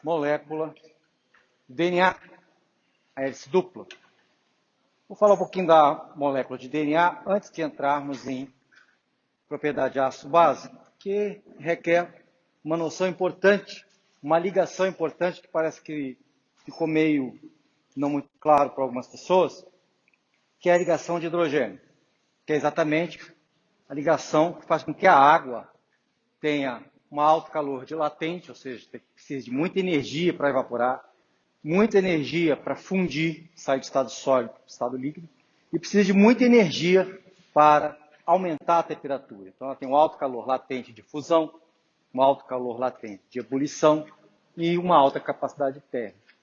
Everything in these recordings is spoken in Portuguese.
molécula DNA, a hélice dupla. Vou falar um pouquinho da molécula de DNA antes de entrarmos em propriedade ácido-base, que requer uma noção importante, uma ligação importante que parece que ficou meio não muito claro para algumas pessoas, que é a ligação de hidrogênio, que é exatamente a ligação que faz com que a água tenha um alto calor dilatente, ou seja, precisa de muita energia para evaporar, muita energia para fundir, sair do estado sólido para o estado líquido, e precisa de muita energia para aumentar a temperatura. Então, ela tem um alto calor latente de fusão, um alto calor latente de ebulição e uma alta capacidade térmica.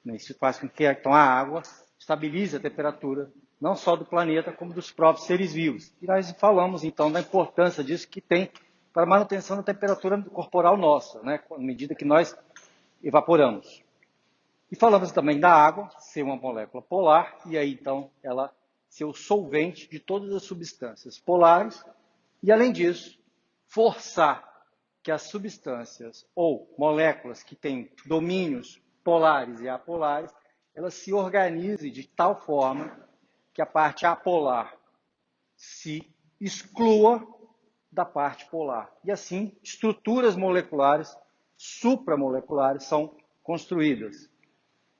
Isso faz com que então, a água estabilize a temperatura, não só do planeta, como dos próprios seres vivos. E nós falamos, então, da importância disso que tem para a manutenção da temperatura corporal nossa, né, à medida que nós evaporamos. E falamos também da água ser uma molécula polar, e aí, então, ela ser o solvente de todas as substâncias polares, e, além disso, forçar que as substâncias ou moléculas que têm domínios polares e apolares, elas se organizem de tal forma que a parte apolar se exclua da parte polar. E assim, estruturas moleculares, supramoleculares, são construídas.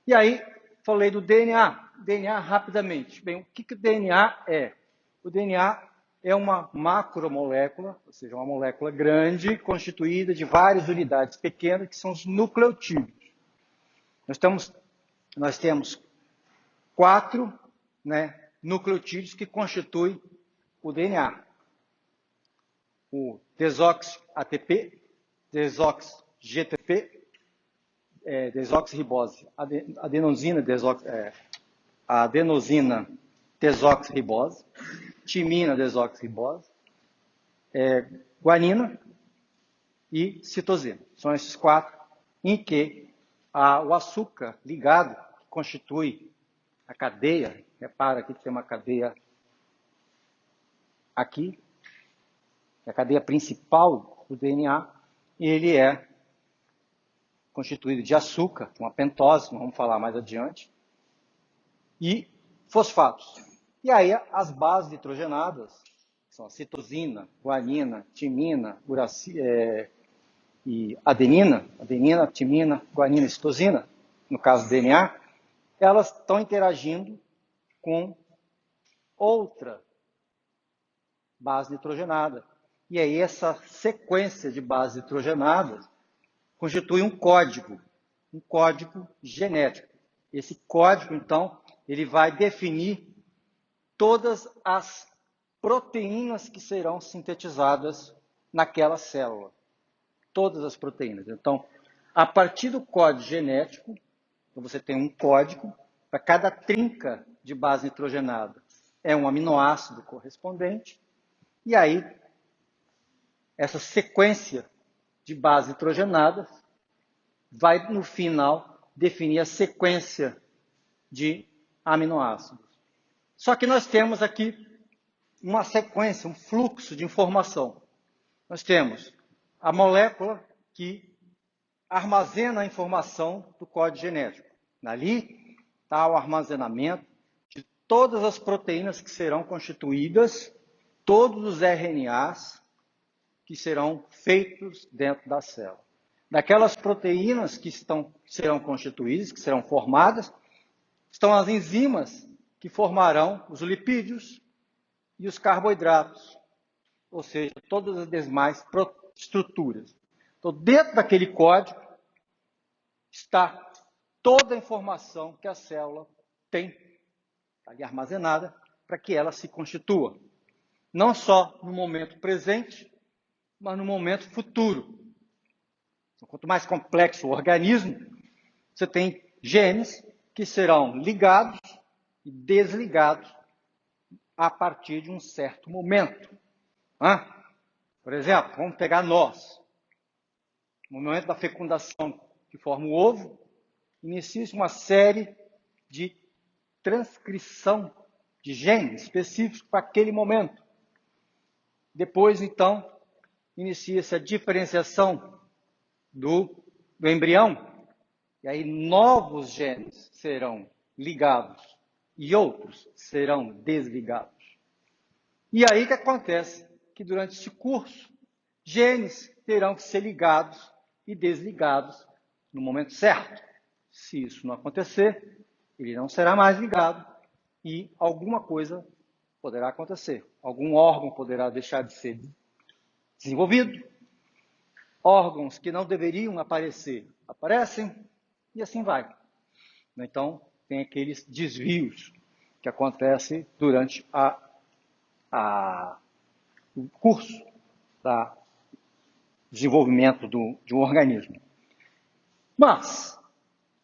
E aí, falei do DNA. DNA rapidamente. Bem, o que o DNA é? O DNA é uma macromolécula, ou seja, uma molécula grande, constituída de várias unidades pequenas, que são os nucleotídeos. Nós temos 4 nucleotídeos que constituem o DNA. O desox-ATP, desox-GTP, desoxirribose, adenosina desoxirribose, timina desoxirribose, guanina e citosina. São esses 4 em que o açúcar ligado, que constitui a cadeia, repara aqui que tem uma cadeia aqui, a cadeia principal do DNA, ele é constituído de açúcar, uma pentose, vamos falar mais adiante, e fosfatos. E aí as bases nitrogenadas, que são a citosina, guanina, timina, e adenina, timina, guanina e citosina, no caso do DNA, elas estão interagindo com outra base nitrogenada. E aí essa sequência de bases nitrogenadas constitui um código genético. Esse código, então, ele vai definir todas as proteínas que serão sintetizadas naquela célula. Todas as proteínas. Então, a partir do código genético, você tem um código para cada trinca de base nitrogenada. É um aminoácido correspondente. E aí, essa sequência de bases nitrogenadas vai, no final, definir a sequência de aminoácidos. Só que nós temos aqui uma sequência, um fluxo de informação. Nós temos a molécula que armazena a informação do código genético. Ali está o armazenamento de todas as proteínas que serão constituídas, todos os RNAs que serão feitos dentro da célula. Daquelas proteínas que serão constituídas, que serão formadas, estão as enzimas que formarão os lipídios e os carboidratos, ou seja, todas as demais estruturas. Então, dentro daquele código está toda a informação que a célula tem ali armazenada para que ela se constitua. Não só no momento presente, mas no momento futuro. Então, quanto mais complexo o organismo, você tem genes que serão ligados e desligados a partir de um certo momento. Por exemplo, vamos pegar nós. No momento da fecundação que forma o ovo, inicia-se uma série de transcrição de genes específicos para aquele momento. Depois, então, inicia-se a diferenciação do embrião E aí novos genes serão ligados e outros serão desligados. E aí o que acontece? Que durante esse curso, genes terão que ser ligados e desligados no momento certo. Se isso não acontecer, ele não será mais ligado e alguma coisa poderá acontecer. Algum órgão poderá deixar de ser desenvolvido. Órgãos que não deveriam aparecer, aparecem e assim vai. Então, tem aqueles desvios que acontecem durante o curso da desenvolvimento de um organismo. Mas,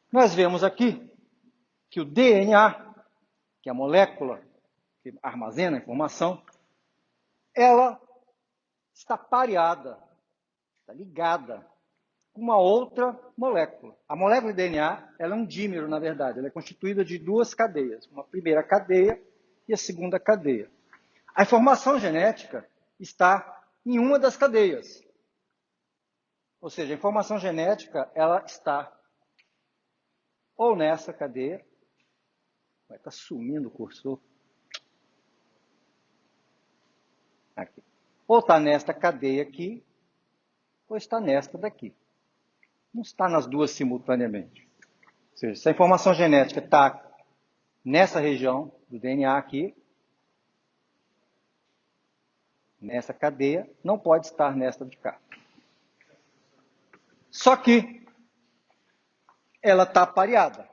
nós vemos aqui que o DNA, que é a molécula que armazena a informação, ela está pareada, está ligada com uma outra molécula. A molécula de DNA ela é um dímero, na verdade. Ela é constituída de duas cadeias. Uma primeira cadeia e a segunda cadeia. A informação genética está em uma das cadeias. Ou seja, a informação genética ela está ou nessa cadeia, vai estar sumindo o cursor, aqui. Ou está nesta cadeia aqui, ou está nesta daqui. Não está nas duas simultaneamente. Ou seja, se a informação genética está nessa região do DNA aqui, nessa cadeia, não pode estar nesta de cá. Só que ela está pareada.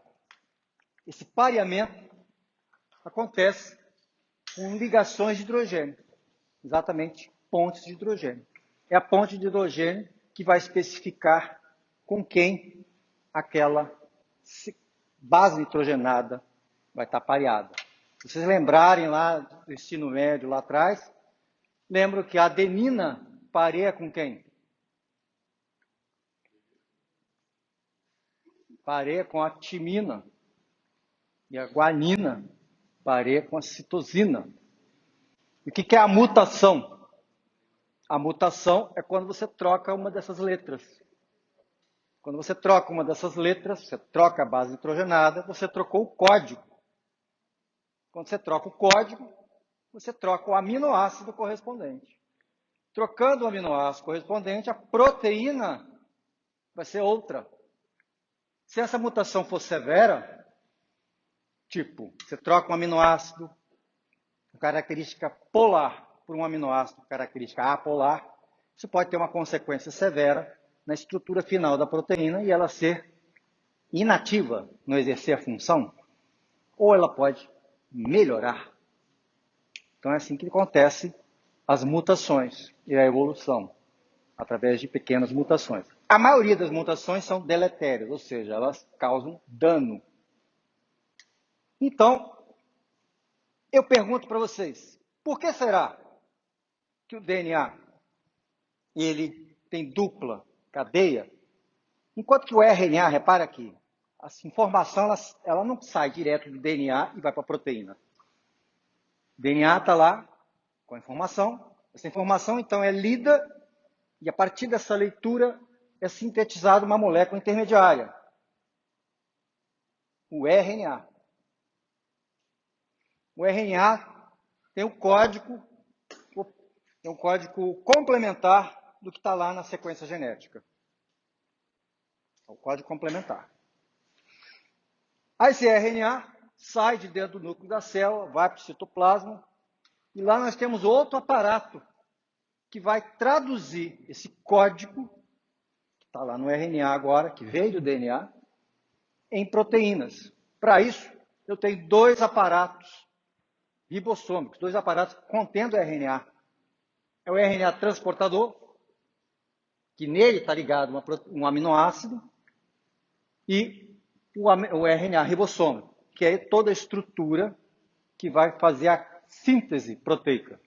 Esse pareamento acontece com ligações de hidrogênio. Exatamente, pontes de hidrogênio. É a ponte de hidrogênio que vai especificar com quem aquela base nitrogenada vai estar pareada. Se vocês lembrarem lá do ensino médio lá atrás, lembro que a adenina pareia com quem? Pareia com a timina. E a guanina pareia com a citosina. E o que é a mutação? A mutação é quando você troca uma dessas letras. Quando você troca uma dessas letras, você troca a base nitrogenada, você trocou o código. Quando você troca o código, você troca o aminoácido correspondente. Trocando o aminoácido correspondente, a proteína vai ser outra. Se essa mutação for severa, tipo, você troca um aminoácido com característica polar por um aminoácido com característica apolar, isso pode ter uma consequência severa na estrutura final da proteína e ela ser inativa, não exercer a função, ou ela pode melhorar. Então é assim que acontece as mutações e a evolução, através de pequenas mutações. A maioria das mutações são deletérias, ou seja, elas causam dano. Então, eu pergunto para vocês, por que será que o DNA ele tem dupla cadeia, enquanto que o RNA, repara aqui, a informação ela não sai direto do DNA e vai para a proteína. O DNA está lá com a informação, essa informação então é lida e a partir dessa leitura é sintetizada uma molécula intermediária, o RNA. O RNA tem um código complementar do que está lá na sequência genética. É o código complementar. Aí esse RNA sai de dentro do núcleo da célula, vai para o citoplasma, e lá nós temos outro aparato que vai traduzir esse código, que está lá no RNA agora, que veio do DNA, em proteínas. Para isso, eu tenho dois aparatos ribossômicos, dois aparatos contendo RNA. É o RNA transportador, que nele está ligado um aminoácido, e o RNA ribossômico, que é toda a estrutura que vai fazer a síntese proteica.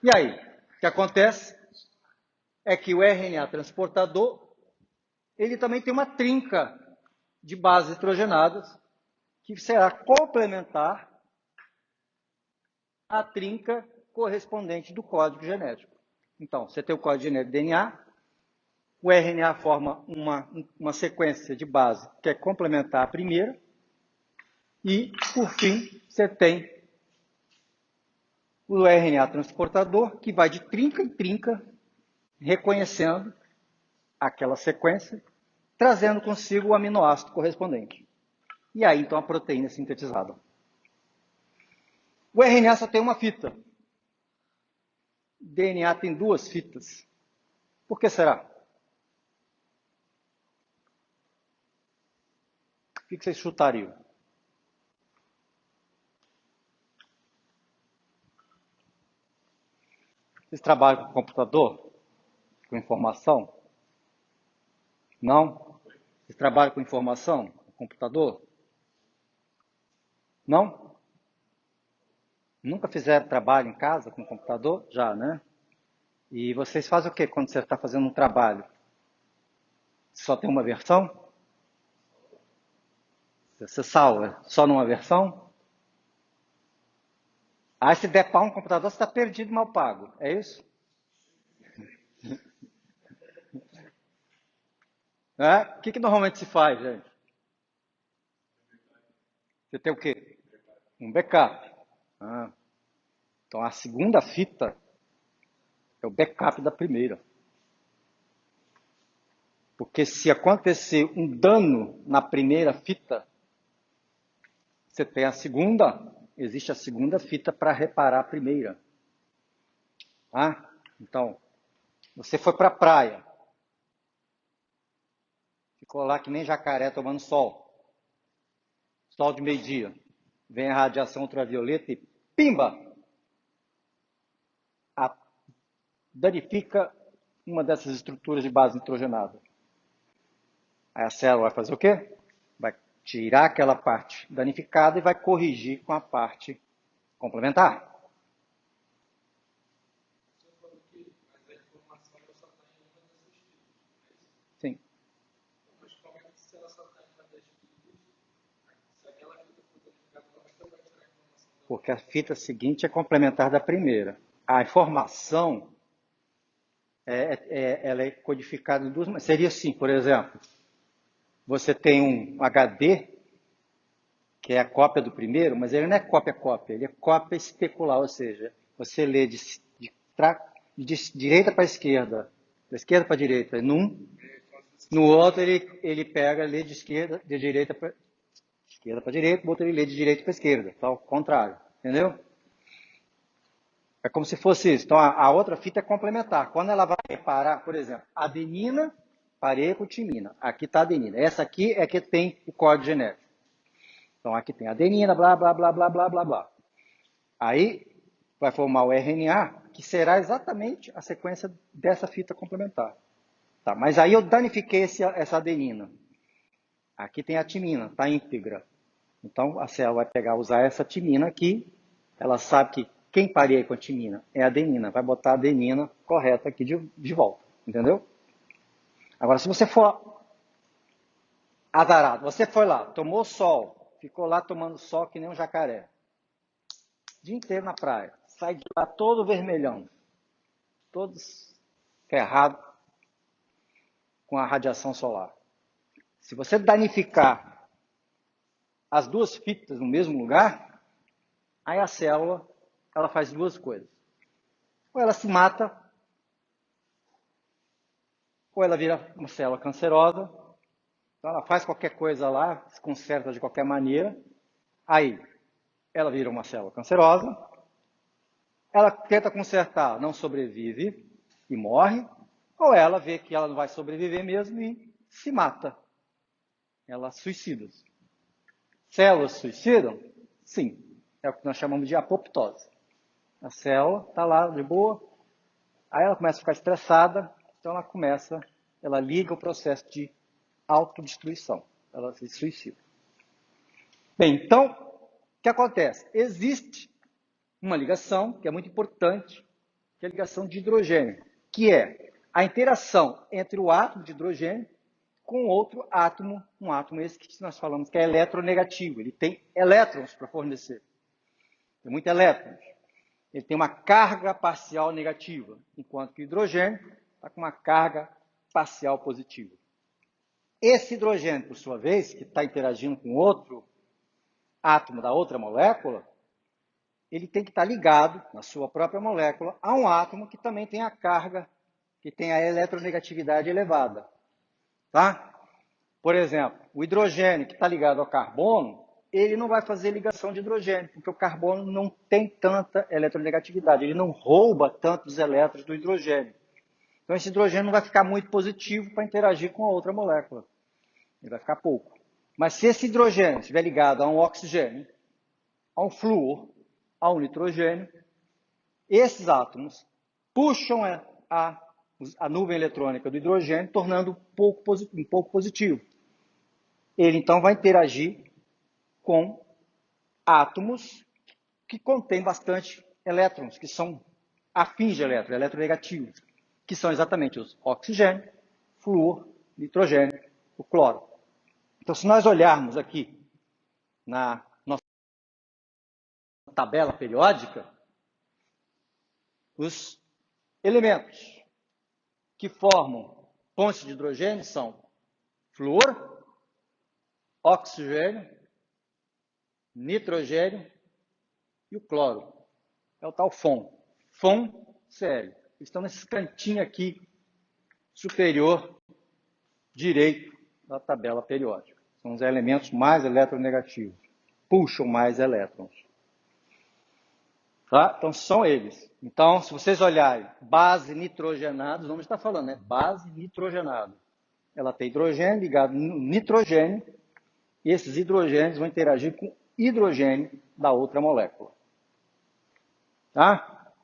E aí, o que acontece é que o RNA transportador, ele também tem uma trinca de bases nitrogenadas, que será complementar à trinca correspondente do código genético. Então, você tem o código genético do DNA, O RNA forma uma sequência de base que é complementar à primeira. E, por fim, você tem o RNA transportador, que vai de trinca em trinca, reconhecendo aquela sequência, trazendo consigo o aminoácido correspondente. E aí, então, a proteína é sintetizada. O RNA só tem uma fita. O DNA tem duas fitas. Por que será? O que vocês chutariam? Vocês trabalham com computador? Com informação? Não? Vocês trabalham com informação? Com computador? Não? Nunca fizeram trabalho em casa com computador? Já, né? E vocês fazem o que quando você está fazendo um trabalho? Só tem uma versão? Você salva só numa versão? Aí se der pau um computador, você está perdido, mal pago. É isso? O que normalmente se faz, gente? Você tem o quê? Um backup. Então a segunda fita é o backup da primeira. Porque se acontecer um dano na primeira fita, você tem a segunda, existe a segunda fita para reparar a primeira. Então, você foi para a praia, ficou lá que nem jacaré tomando sol. Sol de meio-dia. Vem a radiação ultravioleta e pimba! Danifica uma dessas estruturas de base nitrogenada. Aí a célula vai fazer o quê? Vai tirar aquela parte danificada e vai corrigir com a parte complementar. Sim. Porque a fita seguinte é complementar da primeira. A informação ela é codificada em duas. Seria assim, por exemplo, você tem um HD que é a cópia do primeiro, mas ele não é cópia, ele é cópia especular, ou seja, você lê de direita para esquerda, da esquerda para direita, no outro ele pega, lê de esquerda, de direita para direita, no outro ele lê de direita para esquerda, tá? Ao contrário, entendeu? É como se fosse isso. Então a outra fita é complementar. Quando ela vai reparar, por exemplo, adenina, parei com timina. Aqui está a adenina. Essa aqui é que tem o código genético. Então aqui tem adenina, blá, blá, blá, blá, blá, blá, blá. Aí vai formar o RNA, que será exatamente a sequência dessa fita complementar. Tá, mas aí eu danifiquei essa adenina. Aqui tem a timina, está íntegra. Então a célula vai pegar, usar essa timina aqui, ela sabe que quem parei com a timina é a adenina, vai botar a adenina correta aqui de volta, entendeu? Agora, se você for azarado, você foi lá, tomou sol, ficou lá tomando sol que nem um jacaré, o dia inteiro na praia, sai de lá todo vermelhão, todos ferrados com a radiação solar. Se você danificar as duas fitas no mesmo lugar, aí a célula ela faz duas coisas. Ou ela se mata, ou ela vira uma célula cancerosa. Então ela faz qualquer coisa lá, se conserta de qualquer maneira. Aí ela vira uma célula cancerosa. Ela tenta consertar, não sobrevive e morre. Ou ela vê que ela não vai sobreviver mesmo e se mata. Ela suicida. Células suicidam? Sim. É o que nós chamamos de apoptose. A célula está lá de boa, aí ela começa a ficar estressada, então ela liga o processo de autodestruição. Ela se suicida. Bem, então, o que acontece? Existe uma ligação que é muito importante, que é a ligação de hidrogênio, que é a interação entre o átomo de hidrogênio com outro átomo, um átomo esse que nós falamos que é eletronegativo. Ele tem elétrons para fornecer. Tem muitos elétrons. Ele tem uma carga parcial negativa, enquanto que o hidrogênio está com uma carga parcial positivo. Esse hidrogênio, por sua vez, que está interagindo com outro átomo da outra molécula, ele tem que estar ligado, na sua própria molécula, a um átomo que também tem a carga, que tem a eletronegatividade elevada. Tá? Por exemplo, o hidrogênio que está ligado ao carbono, ele não vai fazer ligação de hidrogênio, porque o carbono não tem tanta eletronegatividade, ele não rouba tantos elétrons do hidrogênio. Então, esse hidrogênio não vai ficar muito positivo para interagir com a outra molécula. Ele vai ficar pouco. Mas se esse hidrogênio estiver ligado a um oxigênio, a um flúor, a um nitrogênio, esses átomos puxam a nuvem eletrônica do hidrogênio, tornando um pouco positivo. Ele, então, vai interagir com átomos que contêm bastante elétrons, que são afins de elétrons, eletronegativos, que são exatamente os oxigênio, flúor, nitrogênio, o cloro. Então, se nós olharmos aqui na nossa tabela periódica, os elementos que formam pontes de hidrogênio são flúor, oxigênio, nitrogênio e o cloro. É o tal FON. FON-Cl. Eles estão nesse cantinho aqui, superior direito da tabela periódica. São os elementos mais eletronegativos. Puxam mais elétrons. Tá? Então, são eles. Então, se vocês olharem, base nitrogenada, o nome está falando, né? Base nitrogenada. Ela tem hidrogênio ligado no nitrogênio, e esses hidrogênios vão interagir com hidrogênio da outra molécula. Tá?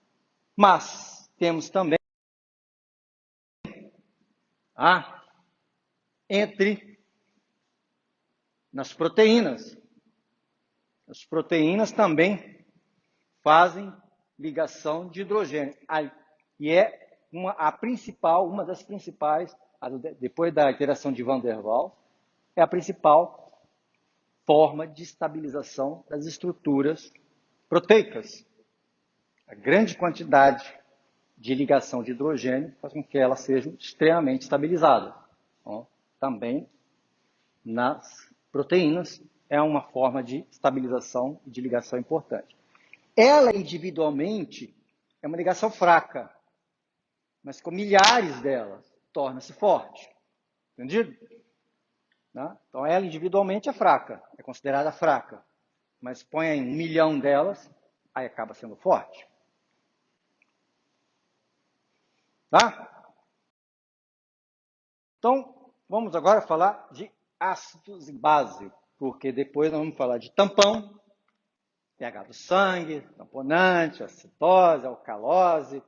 Mas temos também nas proteínas. As proteínas também fazem ligação de hidrogênio. E é uma das principais, depois da interação de Van der Waals, é a principal forma de estabilização das estruturas proteicas. A grande quantidade de ligação de hidrogênio faz com que elas sejam extremamente estabilizadas. Então, também nas proteínas é uma forma de estabilização e de ligação importante. Ela individualmente é uma ligação fraca, mas com milhares delas torna-se forte. Entendido? Né? Então, ela individualmente é fraca, é considerada fraca. Mas põe em 1 milhão delas, aí acaba sendo forte. Tá? Então, vamos agora falar de ácidos e base, porque depois nós vamos falar de tampão, pH do sangue, tamponante, acetose, alcalose.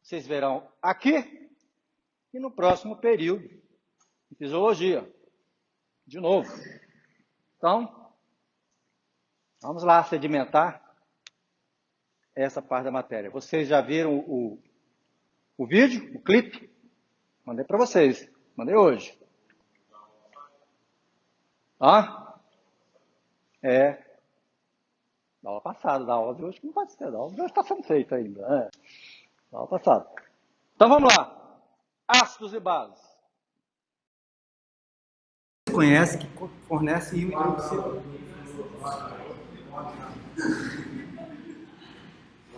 Vocês verão aqui e no próximo período, em fisiologia. De novo. Então, vamos lá sedimentar essa parte da matéria. Vocês já viram o vídeo, o clipe? Mandei para vocês. Mandei hoje. Da aula passada, da aula de hoje não pode ser, da aula de hoje está sendo feita ainda. Da aula passada. Então vamos lá. Ácidos e bases. Você conhece que fornece íon hidroxilo.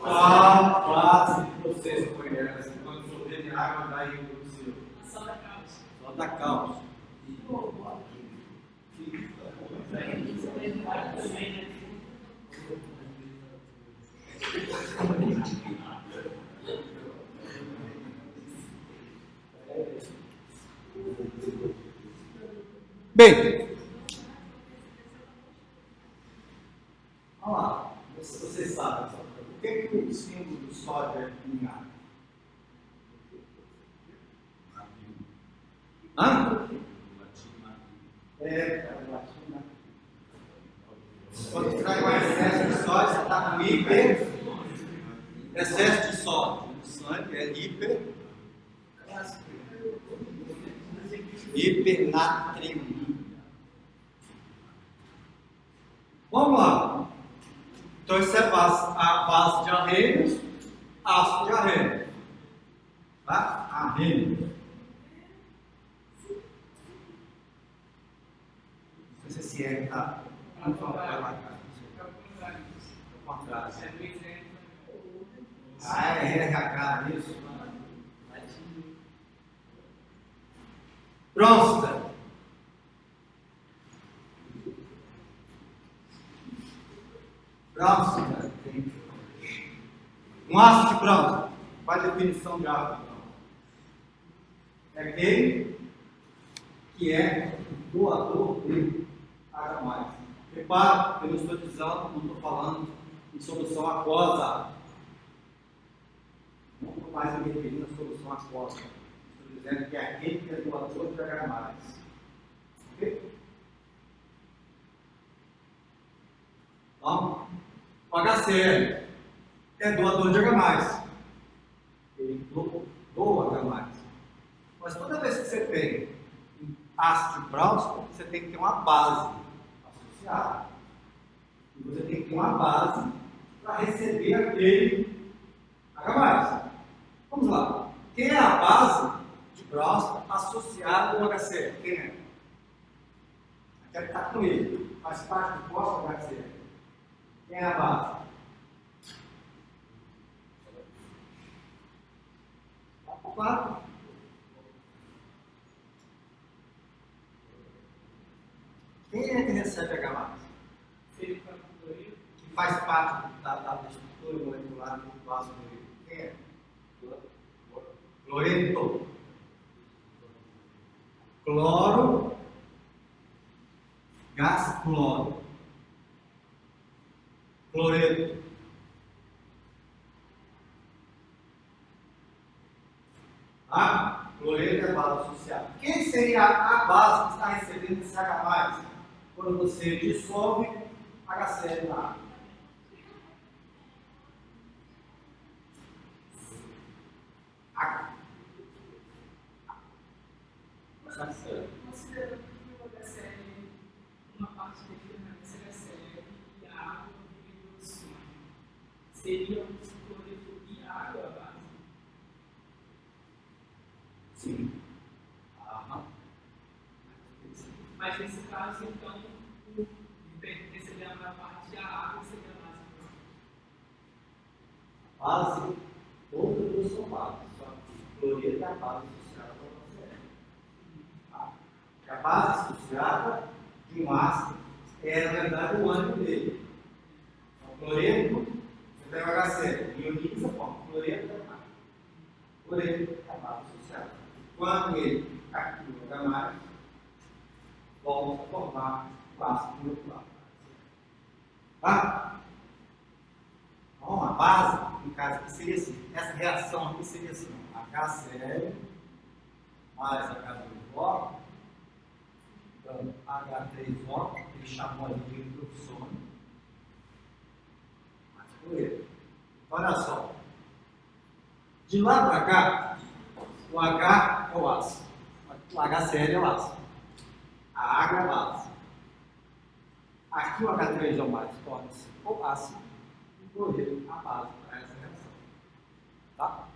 A base que vocês conhecem, quando dissolver em água, dá íon hidroxilo. Só da cálcio. Só da cálcio. Bem, vamos lá, se vocês sabem, o que o símbolo do sódio é em água? Quando você está com excesso de sódio, você está com excesso de sódio no sangue, é hipernatremia. Vamos lá. Então, isso é a base de Arrhenius, ácido de Arrhenius. Tá? Arrhenius. Esse R está. Vamos falar lá. Ah, é RH, isso? Pronto. Pronto. Um ácido pronto. Qual a definição de ácido pronto? É aquele que é doador de H+. Repara, eu não estou dizendo, não estou falando em solução aquosa. Não estou mais me referindo à solução aquosa. Estou dizendo que é aquele que é doador de H+. Ok? Então, o HCl é doador de H+. Ele doa H+. Mas toda vez que você tem ácido próxico, você tem que ter uma base associada. E você tem que ter uma base para receber aquele H+. Vamos lá. Quem é a base de próstata associada ao HCl? Quem é? Aquele que está com ele. Faz parte do próstata do HCl. Quem é a base? Claro. Quem é que recebe H+? Que faz parte da estrutura molecular do vaso clorídrico. Quem é? Cloreto. Cloro, gás cloro. Cloreto. Cloreto é a base associada. Quem seria a base que está recebendo esse H+? Quando você dissolve HCl na água. Considerando que o HCl, uma parte dele permanece HCl e a água vive do oxigênio, seria o cloreto e água a base? Sim. Mas nesse caso, então, o que seria a maior parte da água seria a base? Base, todas duas são bases, só que cloreto é a base associada ao HCl. A base associada de um ácido é, na verdade, o ânion dele. O cloreto, você tem o HCl, ioniza, cloreto é a base. Cloreto é a base associada. Quando ele ativa H+, volta a formar o ácido molecular. Tá? Então, a base, no caso aqui, seria assim. Essa reação aqui seria assim: HCl mais H2O, dando H3O, ele chamou ali de hidroxônio, mais cloreto. Olha só. De lá para cá, o H é o ácido, o HCl é o ácido, a água é a base. Aqui o H3O+ torna-se o ácido e o cloreto a base para essa reação. Tá?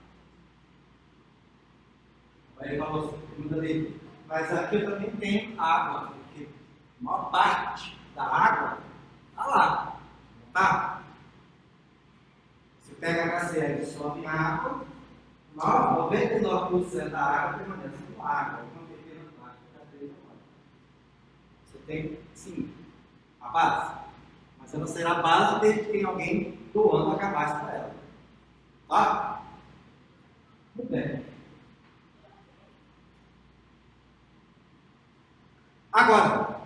Aí ele falou assim, pergunta dele, mas aqui eu também tenho água, porque a maior parte da água está lá, tá? Você pega HCl e dissolve em água, 99% da água permanece com água, uma pequena parte da H3O+. Você tem, sim, a base, mas ela será a base desde que tenha alguém doando H+ para ela. Tá? Muito bem. Agora,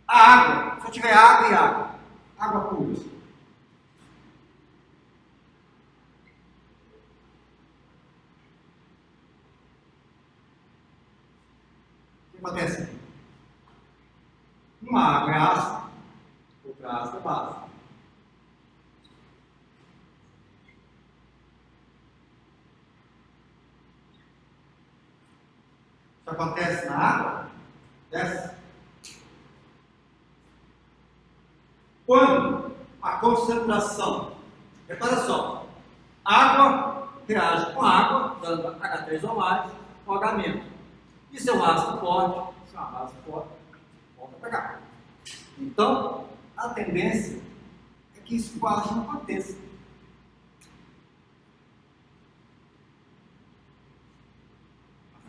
a água, se eu tiver água e água pura. O que acontece? Uma água é ácida, outra ácido é base. Isso acontece na água? Acontece. Quando a concentração, repara só, água reage com água, dando H3O+, com H-. Isso é um ácido forte, isso é uma base forte, volta para cá. Então, a tendência é que isso quase não aconteça.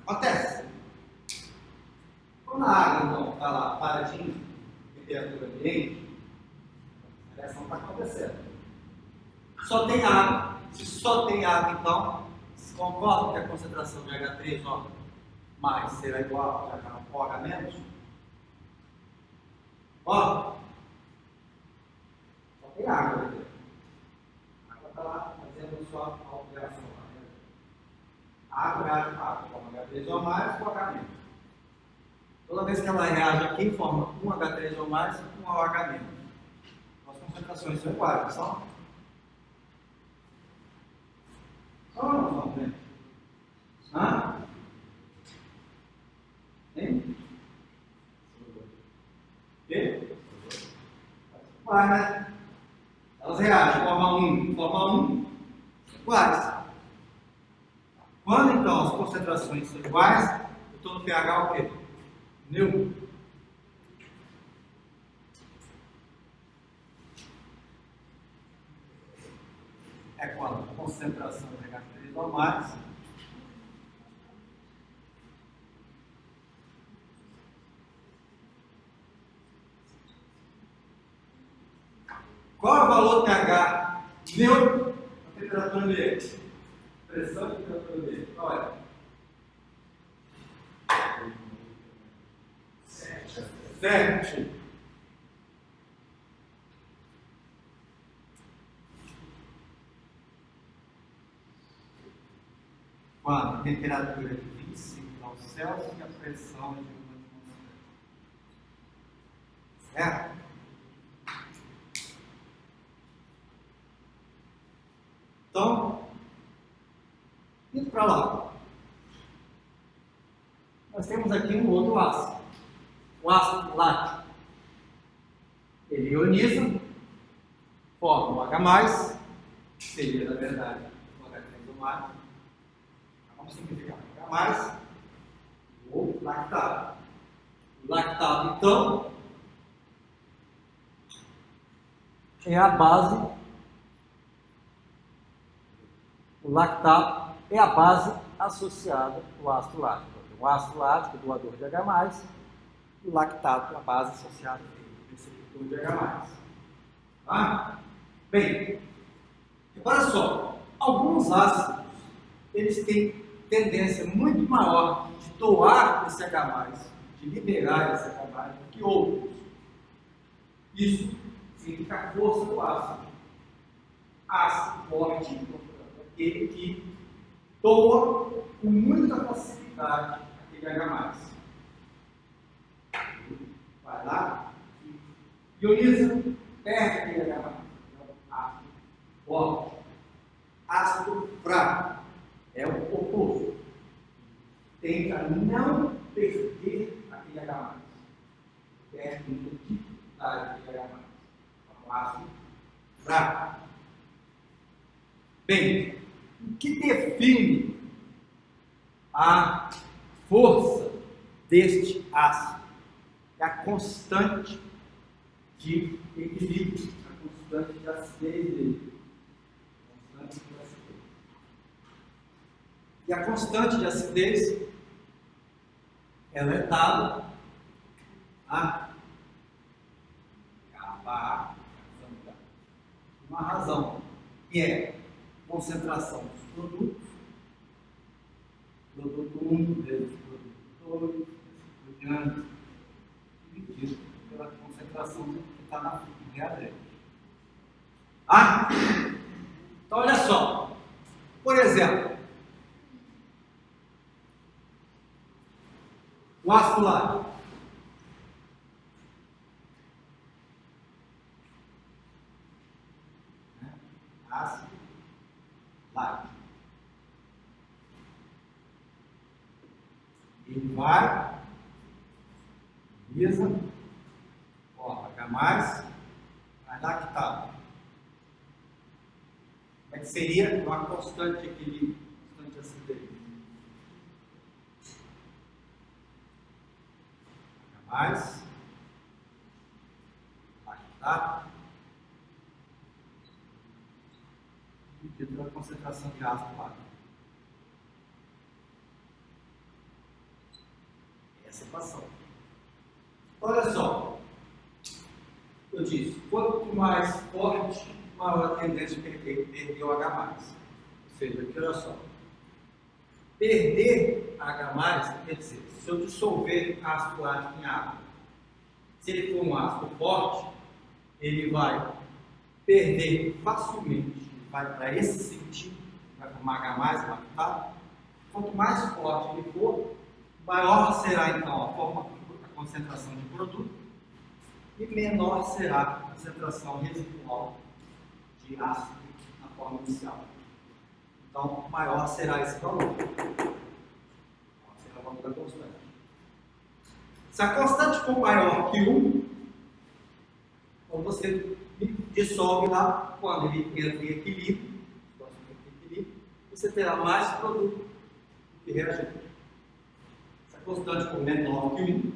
Acontece. Quando a água, então, está lá paradinha, temperatura ambiente, a reação está acontecendo. Só tem água. Se só tem água, então, se concorda que a concentração de H3O mais será igual a OH menos? Ó, só tem água aqui. A água está lá fazendo a sua alteração. A água reage com H3O mais com OH menos. Toda vez que ela reage aqui, forma um H3O mais e um OH menos. As concentrações são iguais, não são? São ou não são, gente? Hã? Hein? Quê? Vai, né? Elas reagem, forma 1, iguais. Quando então as concentrações são iguais, eu estou no pH o quê? Neutro. É quando a concentração de H3 ou mais qual é o valor do pH neutro na temperatura ambiente? Pressão e temperatura ambiente. Qual é? 7. Quando a temperatura é de 25 graus Celsius e a pressão é de 1 atmosfera. Certo? Então, indo para lá. Nós temos aqui um outro ácido. O ácido lático. Ele ioniza, forma o H+, que seria, na verdade, o H3O+. Vamos simplificar. H+, ou lactato. O lactato, então, é a base. O lactato é a base associada ao ácido lático. O ácido lático, doador de H+, e o lactato, a base associada ao receptor de H+. Tá? Bem, repara só, alguns ácidos, eles têm tendência muito maior de doar esse H+, de liberar esse H+, do que outros. Isso significa a força do ácido. Ácido forte, aquele que doa com muita facilidade aquele H+. Vai lá, ioniza, perde aquele H+. Ácido forte. Ácido fraco é o oposto. Tenta não perder aquele H+. Perde muita dificuldade aquele H+. É um ácido fraco. Bem, o que define a força deste ácido? É a constante de equilíbrio, a constante de acidez dele. E a constante de acidez, ela é dada a uma razão, que é concentração dos produto 1 vezes produto 2, por diante, dividido pela concentração que está na reagente. Ah? Então, olha só. Por exemplo, o ácido lático. Ácido lático. Ele vai, lisa, forma H+, mais lactato. Como é que seria uma constante de equilíbrio, constante de acidez? H+, devido à concentração de ácido lático. Essa é a equação. Olha só, eu disse, quanto mais forte, maior a tendência de perder o H+. Ou seja, aqui olha só, perder H+, quer dizer, se eu dissolver ácido lático em água, se ele for um ácido forte, ele vai perder facilmente, vai para esse sentido, vai formar H+, lactato. Quanto mais forte ele for, maior será então a concentração de produto e menor será a concentração residual de ácido na forma inicial. Então, maior será esse valor. Será o valor da constante. Se a constante for maior que 1, então você dissolve lá, quando ele entra em equilíbrio, você terá mais produto do que reagente. Se a constante for menor que 1,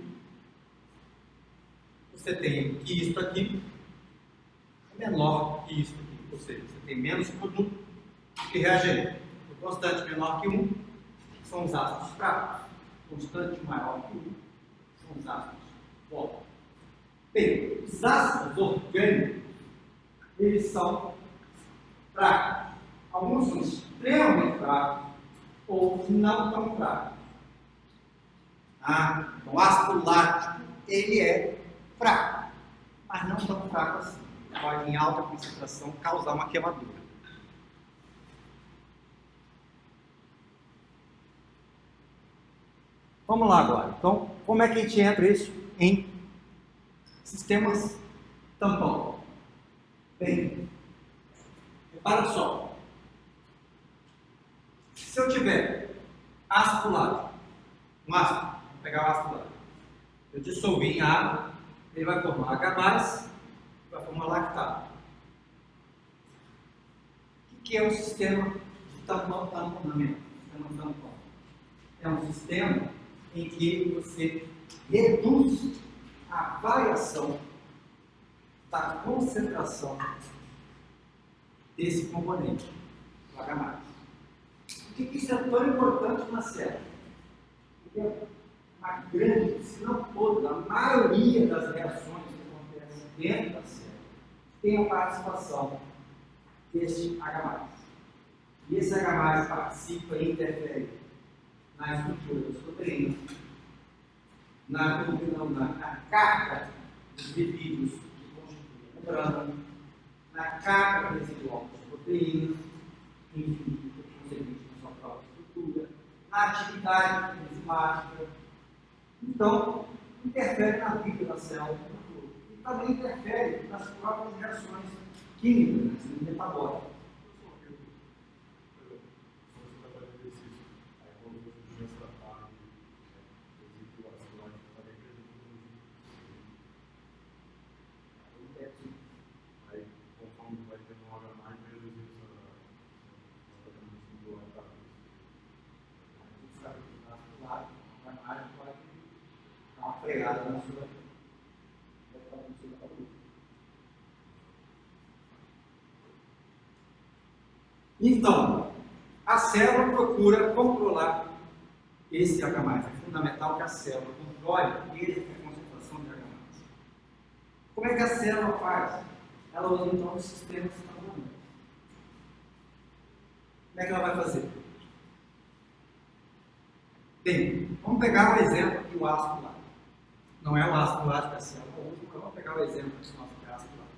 você tem que isto aqui é menor que isto aqui, ou seja, você tem menos produto do que reagente. A constante menor que 1 são os ácidos fracos, constante maior que 1 são os ácidos fortes. Bem, os ácidos orgânicos, eles são fracos. Alguns são extremamente fracos, outros não tão fracos. O ácido lático, ele é fraco, mas não tão fraco assim. Pode, em alta concentração, causar uma queimadura. Vamos lá agora. Então, como é que a gente entra isso em sistemas tampão? Bem, repara só. Se eu tiver ácido lático, vou pegar o ácido lático, eu dissolvi em água, ele vai formar H+, vai formar lactato. O que é um sistema de tamponamento? É um sistema em que você reduz a variação da concentração desse componente, o H+. Por que isso é tão importante na célula? Porque a grande, se não toda, a maioria das reações que acontecem dentro da célula tem a participação deste H+. E esse H+ participa e interfere na estrutura das proteínas, na carga dos lipídios que constituem a membrana, na carga residual das proteínas, enfim, consequentemente na sua própria estrutura, na atividade enzimática. Então, interfere na vida da célula e também interfere nas próprias reações químicas, metabólicas. Na sua então, a célula procura controlar esse H+. É fundamental que a célula controle a concentração de H+. Como é que a célula faz? Ela usa então os sistemas tamponantes. Como é que ela vai fazer? Bem, vamos pegar o exemplo aqui, o ácido lático. Não é o ácido lático da célula, mas vamos pegar o exemplo do nosso ácido lático.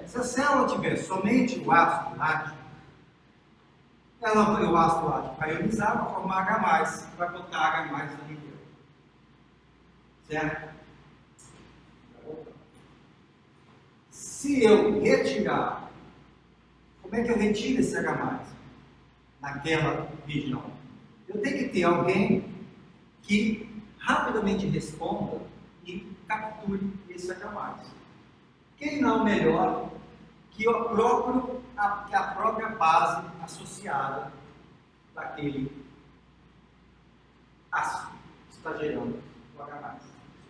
Se a célula tiver somente o ácido lático, o ácido lático vai ionizar, vai formar H+, vai botar H+ ali dentro. Certo? Se eu retirar, como é que eu retiro esse H+, naquela região? Eu tenho que ter alguém que rapidamente responda e capture esse H+. Quem não melhor que a própria base associada daquele ácido que está gerando o H+.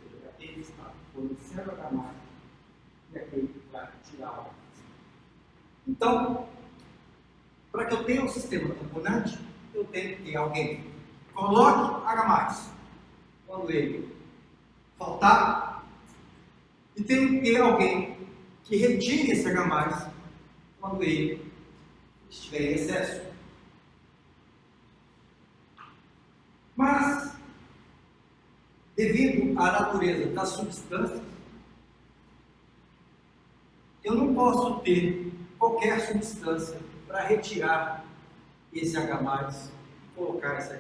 Ou seja, aquele está fornecendo H+, e aquele vai tirar o H+. Então, para que eu tenha um sistema tamponante, eu tenho que ter alguém que coloque H+, quando ele faltar, e tenho que ter alguém que retire esse H+, quando ele estiver em excesso. Mas, devido à natureza das substâncias, eu não posso ter qualquer substância para retirar esse H+, e colocar esse H+.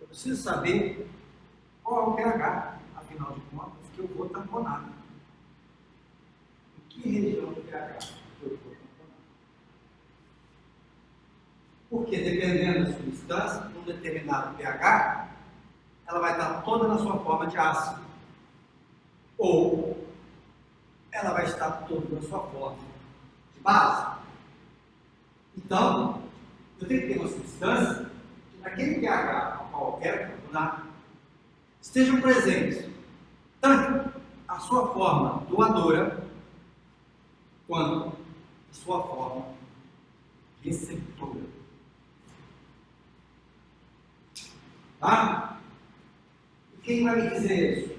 Eu preciso saber qual é o pH, afinal de contas, que eu vou tamponar. Em que região do pH que eu vou tamponar? Porque, dependendo da substância, num determinado pH, ela vai estar toda na sua forma de ácido. Ou ela vai estar toda na sua forma de base. Então, eu tenho que ter uma substância que, naquele pH ao qual eu quero tamponar, estejam presentes tanto a sua forma doadora quanto a sua forma receptora. Tá? E quem vai me dizer isso?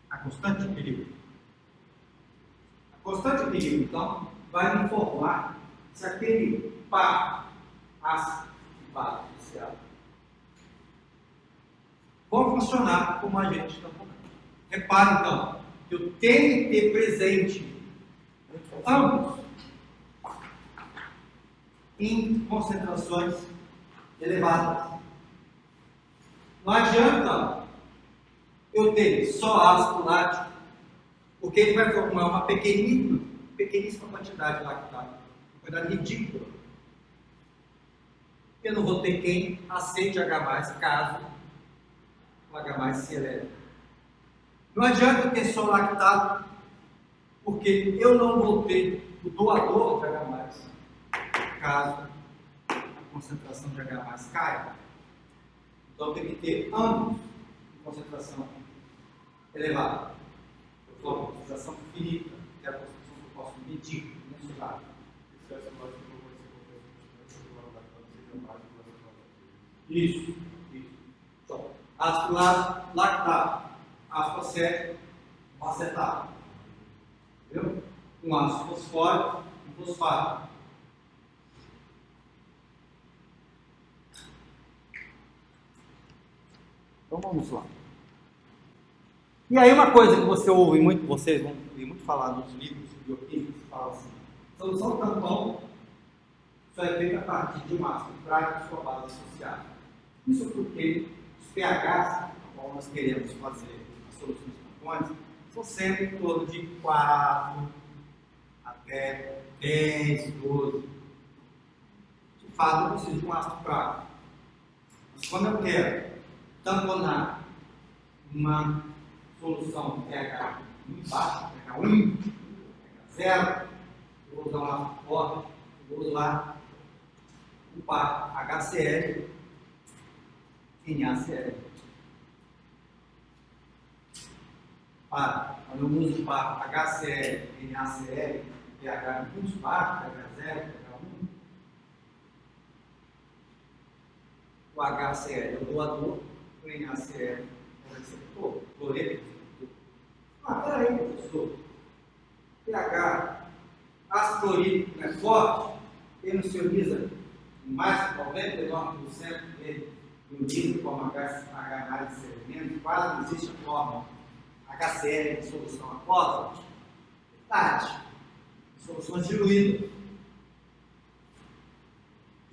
A constante de perigo. A constante de perigo, então, vai me informar se aquele par ácido e par inicial vão funcionar como agente tamponante. Repare, então, que eu tenho que ter presente ambos em concentrações elevadas. Não adianta eu ter só ácido lático, porque ele vai formar uma pequeníssima quantidade de lactato, uma quantidade ridícula. Eu não vou ter quem aceite H+, caso o H+ se eleve. Não adianta ter só lactato, porque eu não vou ter o doador de H+, caso a concentração de H+ caia. Então tem que ter ambos em concentração elevada. Eu estou em concentração finita, que é a concentração que eu posso medir, mensurar. Isso. Então, ácido lático, lactato, ácido acético, acetato. Entendeu? Um ácido fosfórico, um fosfato. Então vamos lá. E aí uma coisa que vocês vão ouvir muito falar nos livros de bioquímica, que fala assim, solução tampão só é feita a partir de um ácido prático e sua base associada. Isso porque os pHs, como nós queremos fazer as soluções tampões, são sempre em torno de 4 até 10, 12. De fato, eu preciso de um ácido prático. Mas quando eu quero tamponar uma solução pH muito baixo, pH 1, pH 0, eu vou usar um ácido forte, eu vou usar o par HCl em NaCl. Quando eu uso o par HCl em NaCl, pH muito baixo, pH 0, pH 1, o HCl é o doador, o NaCl é o receptor, cloreto. Peraí, professor, pH ácido clorídrico não é forte, ele não se ioniza mais de 99% dele ioniza como H+, quase não existe a forma HCl de solução aquosa. Verdade. Soluções diluídas.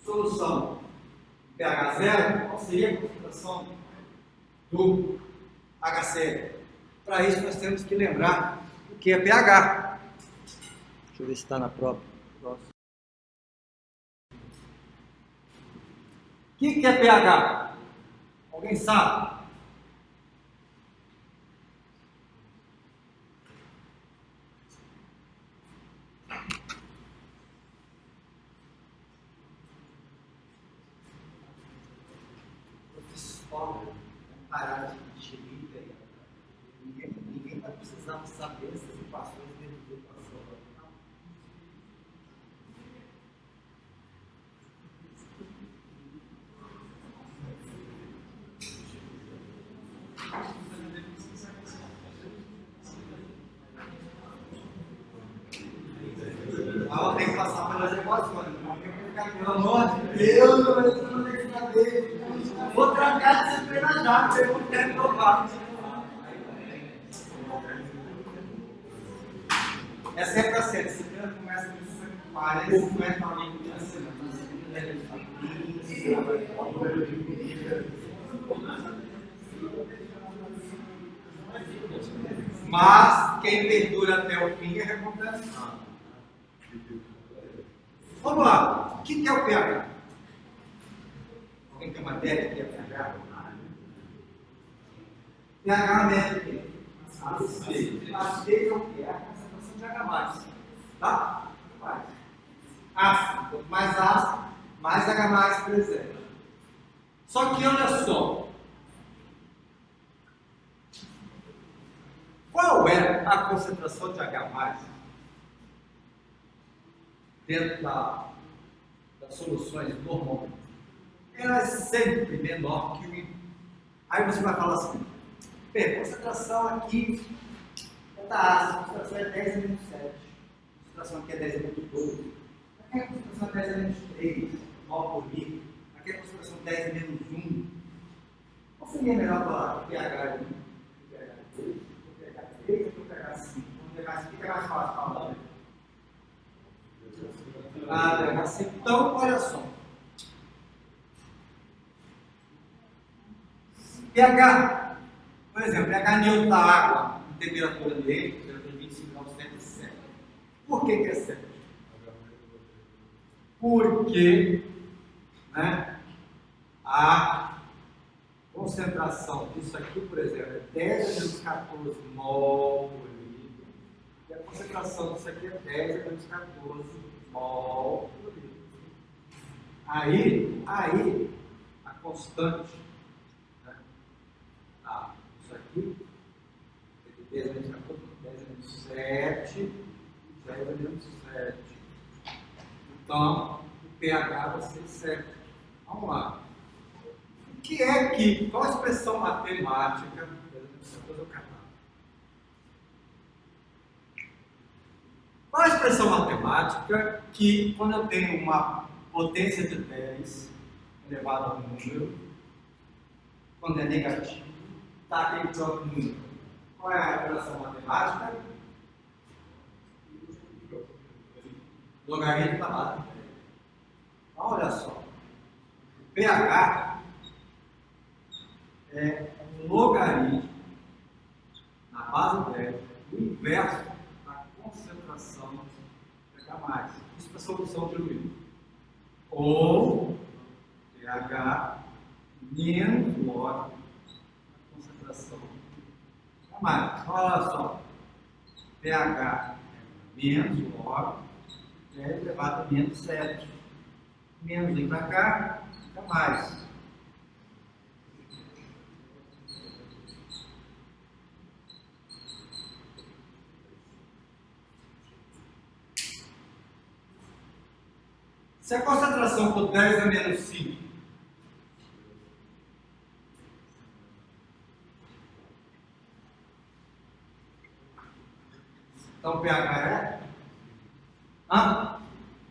Solução pH 0, qual seria a concentração do HCl? Para isso, nós temos que lembrar o que é pH. Deixa eu ver se está na própria. O que é pH? Alguém sabe? Professor, parar de encher. Ninguém vai precisar saber essas equações dentro do ela tem que passar pelas equações. Pelo amor de Deus, eu não tenho que saber. Vou trancar esse trem na chave, eu não quero provar. É sempre assim, esse treino começa com 40, 50 alunos. Mas quem perdura até o fim é recompensado. Vamos lá. O que é o pH? Alguém tem uma ideia do que é pH? pH mede o quê? Acidez. Acidez é o quê? É a concentração de H+. Tá? Ácido. Quanto mais ácido, mais H+ presente. Só que olha só. Qual é a concentração de H+ dentro das soluções normalmente? Ela é sempre menor que o I. Aí você vai falar assim, a concentração aqui é da ácido, a concentração é 10 a menos 7. A concentração aqui é 10 a menos 12. Aqui a concentração é 10 a menos 3, mol por litro. Aqui a concentração é 10 a menos 1. Ou seria melhor falar que pH é 1, pH é 2, pH é 3 ou pH é 5? O que é mais fácil falar? pH 5. Então, olha só. pH, por exemplo, pH neutro da água, em temperatura ambiente, temperatura de 25 graus, 7. Por que é 7? Porque, né, a concentração disso aqui, por exemplo, é 10 a menos 14 mol por litro, e a concentração disso aqui é 10 a menos 14 mol por litro. Aí a constante, né, isso aqui, 10 a menos 14, 10 a menos 7, 10 a menos 7. Então, o pH vai ser 7. Vamos lá. O que é que, qual a expressão matemática? Qual a expressão matemática que, quando eu tenho uma potência de 10 elevado a um número, quando é negativo, está aquele próprio número? Qual é a expressão matemática? Logaritmo da base de 10. Então, olha só. O pH é um logaritmo na base 10 do inverso da concentração de pH+. Isso é a solução de Lewis. Ou pH menos log da concentração de pH+. Olha só. pH é menos log 10 elevado a menos 7. Menos vem para cá, fica mais. Se a concentração for 10 a menos 5, então o pH é?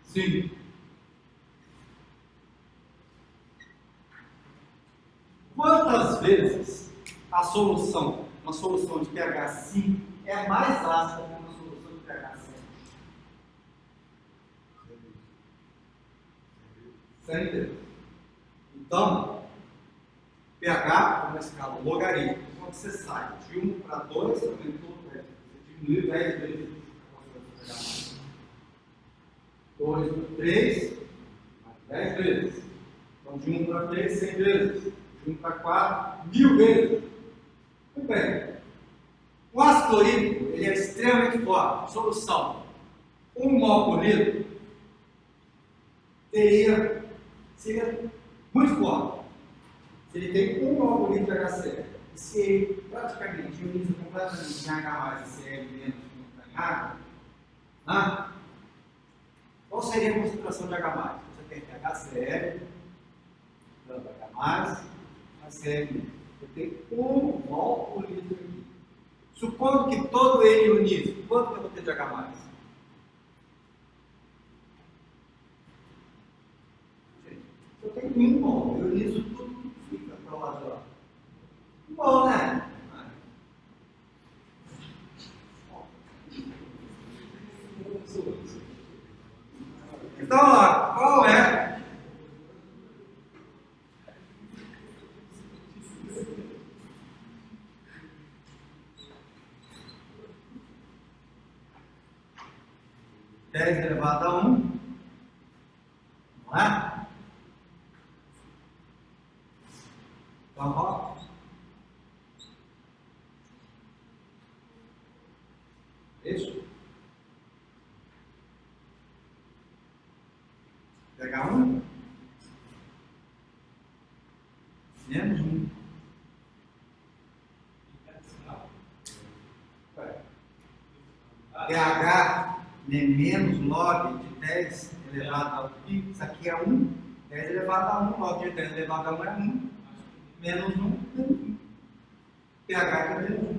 5. Quantas vezes a solução, uma solução de pH 5 é mais ácida que uma solução de pH 7? 100 vezes. Então, pH é uma escala logarítmica. Quando você sai de 1 para 2, você aumentou 10. Você diminuiu 10 vezes a concentração de pH. 2 para 3, mais 10 vezes. Então, de 1 para 3, 100 vezes. 1 para 4, 1000 vezes. Muito bem. O ácido clorídrico ele é extremamente forte. Solução: 1 mol por litro seria muito forte. Se ele tem 1 mol por litro de HCl, e se ele praticamente ioniza completamente em H+, e Cl dentro de água, qual seria a concentração de H+? Você tem HCl, tanto H+, HCl. Eu tenho 1 mol por litro aqui. Supondo que todo ele ionize, quanto que eu vou ter de H+? em 1 mol. Eu unizo tudo que fica para o lado de lá. 1 mol, né? Então, lá, qual é? Dez elevado a 1. Não é? Então, ó. Isso. Pegar 1. Menos 1. pH menos log de 10 elevado a 1. Isso aqui é 1. 10 elevado a 1. Log de 10 elevado a 1 é 1. Menos 1, menos 1. pH é menos 1.